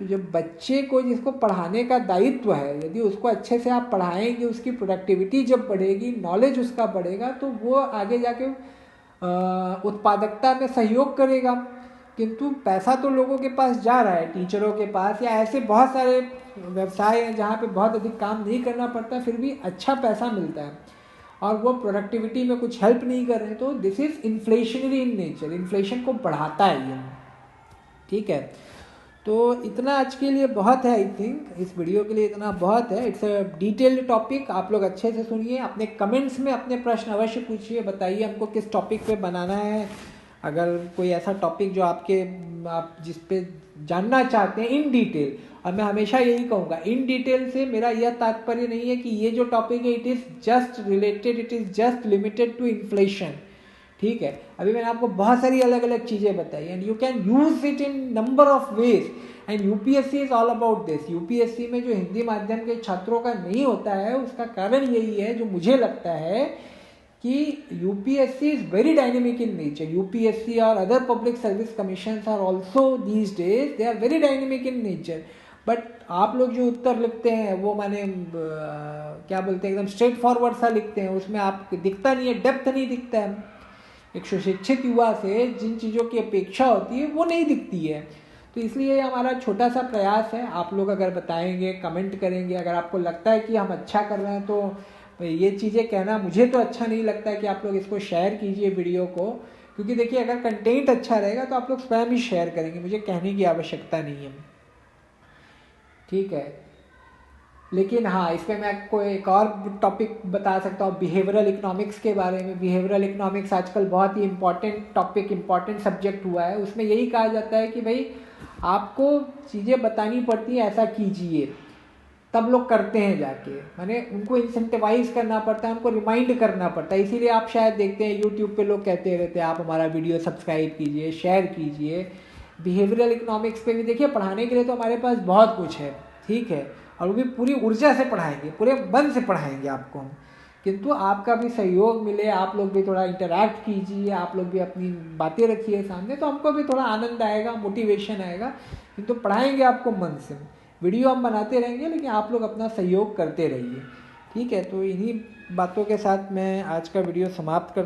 S1: तो जब बच्चे को, जिसको पढ़ाने का दायित्व है, यदि उसको अच्छे से आप पढ़ाएंगे, उसकी प्रोडक्टिविटी जब बढ़ेगी, नॉलेज उसका बढ़ेगा, तो वो आगे जाके उत्पादकता में सहयोग करेगा। किंतु पैसा तो लोगों के पास जा रहा है, टीचरों के पास, या ऐसे बहुत सारे व्यवसाय हैं जहाँ पे बहुत अधिक काम नहीं करना पड़ता, फिर भी अच्छा पैसा मिलता है, और वो प्रोडक्टिविटी में कुछ हेल्प नहीं कर रहे। तो this is inflationary in nature, inflation को बढ़ाता है ये, ठीक है। तो इतना आज के लिए बहुत है, आई थिंक इस वीडियो के लिए इतना बहुत है। इट्स अ डिटेल्ड टॉपिक, आप लोग अच्छे से सुनिए, अपने कमेंट्स में अपने प्रश्न अवश्य पूछिए, बताइए हमको किस टॉपिक पे बनाना है। अगर कोई ऐसा टॉपिक जो आप जिस पे जानना चाहते हैं इन डिटेल, और मैं हमेशा यही कहूँगा, इन डिटेल से मेरा यह तात्पर्य नहीं है कि ये जो टॉपिक है it is just related, it is just limited to inflation, ठीक है। अभी मैंने आपको बहुत सारी अलग अलग चीज़ें बताई, and you can use it in number of ways, and UPSC is all about this. UPSC में जो हिंदी माध्यम के छात्रों का नहीं होता है, उसका कारण यही है, जो मुझे लगता है कि UPSC is very dynamic in nature. UPSC और other public service commission are also these days, they are very dynamic in nature. But आप लोग जो उत्तर लिखते हैं वो माने क्या बोलते हैं, एकदम स्ट्रेट फॉरवर्ड सा लिखते हैं, उसमें आप दिखता नहीं है, डेप्थ नहीं दिखता है। एक सुशिक्षित युवा से जिन चीज़ों की अपेक्षा होती है वो नहीं दिखती है। तो इसलिए हमारा छोटा सा प्रयास है, आप लोग अगर बताएंगे, कमेंट करेंगे, अगर आपको लगता है कि हम अच्छा कर रहे हैं, तो ये चीज़ें कहना, मुझे तो अच्छा नहीं लगता है कि आप लोग इसको शेयर कीजिए वीडियो को, क्योंकि देखिए अगर कंटेंट अच्छा रहेगा तो आप लोग स्वयं ही शेयर करेंगे, मुझे कहने की आवश्यकता नहीं है, ठीक है। लेकिन हाँ, इस पर मैं आपको एक और टॉपिक बता सकता हूँ, बिहेवियरल इकोनॉमिक्स के बारे में। बिहेवियरल इकोनॉमिक्स आजकल बहुत ही इम्पॉर्टेंट टॉपिक, इम्पॉर्टेंट सब्जेक्ट हुआ है। उसमें यही कहा जाता है कि भाई आपको चीज़ें बतानी पड़ती हैं, ऐसा कीजिए, तब लोग करते हैं जाके, माने उनको इंसेंटिवाइज करना पड़ता है, उनको रिमाइंड करना पड़ता है। इसीलिए आप शायद देखते हैं यूट्यूब पे लोग कहते रहते हैं आप हमारा वीडियो सब्सक्राइब कीजिए, शेयर कीजिए। बिहेवियरल इकोनॉमिक्स पे भी देखिए, पढ़ाने के लिए तो हमारे पास बहुत कुछ है, ठीक है, और वो भी पूरी ऊर्जा से पढ़ाएंगे, पूरे मन से पढ़ाएंगे आपको हम, किंतु आपका भी सहयोग मिले, आप लोग भी थोड़ा इंटरैक्ट कीजिए, आप लोग भी अपनी बातें रखिए सामने, तो हमको भी थोड़ा आनंद आएगा, मोटिवेशन आएगा। किंतु पढ़ाएंगे आपको मन से, वीडियो हम बनाते रहेंगे, लेकिन आप लोग अपना सहयोग करते रहिए, ठीक है। तो इन्हीं बातों के साथ मैं आज का वीडियो समाप्त करता हूँ।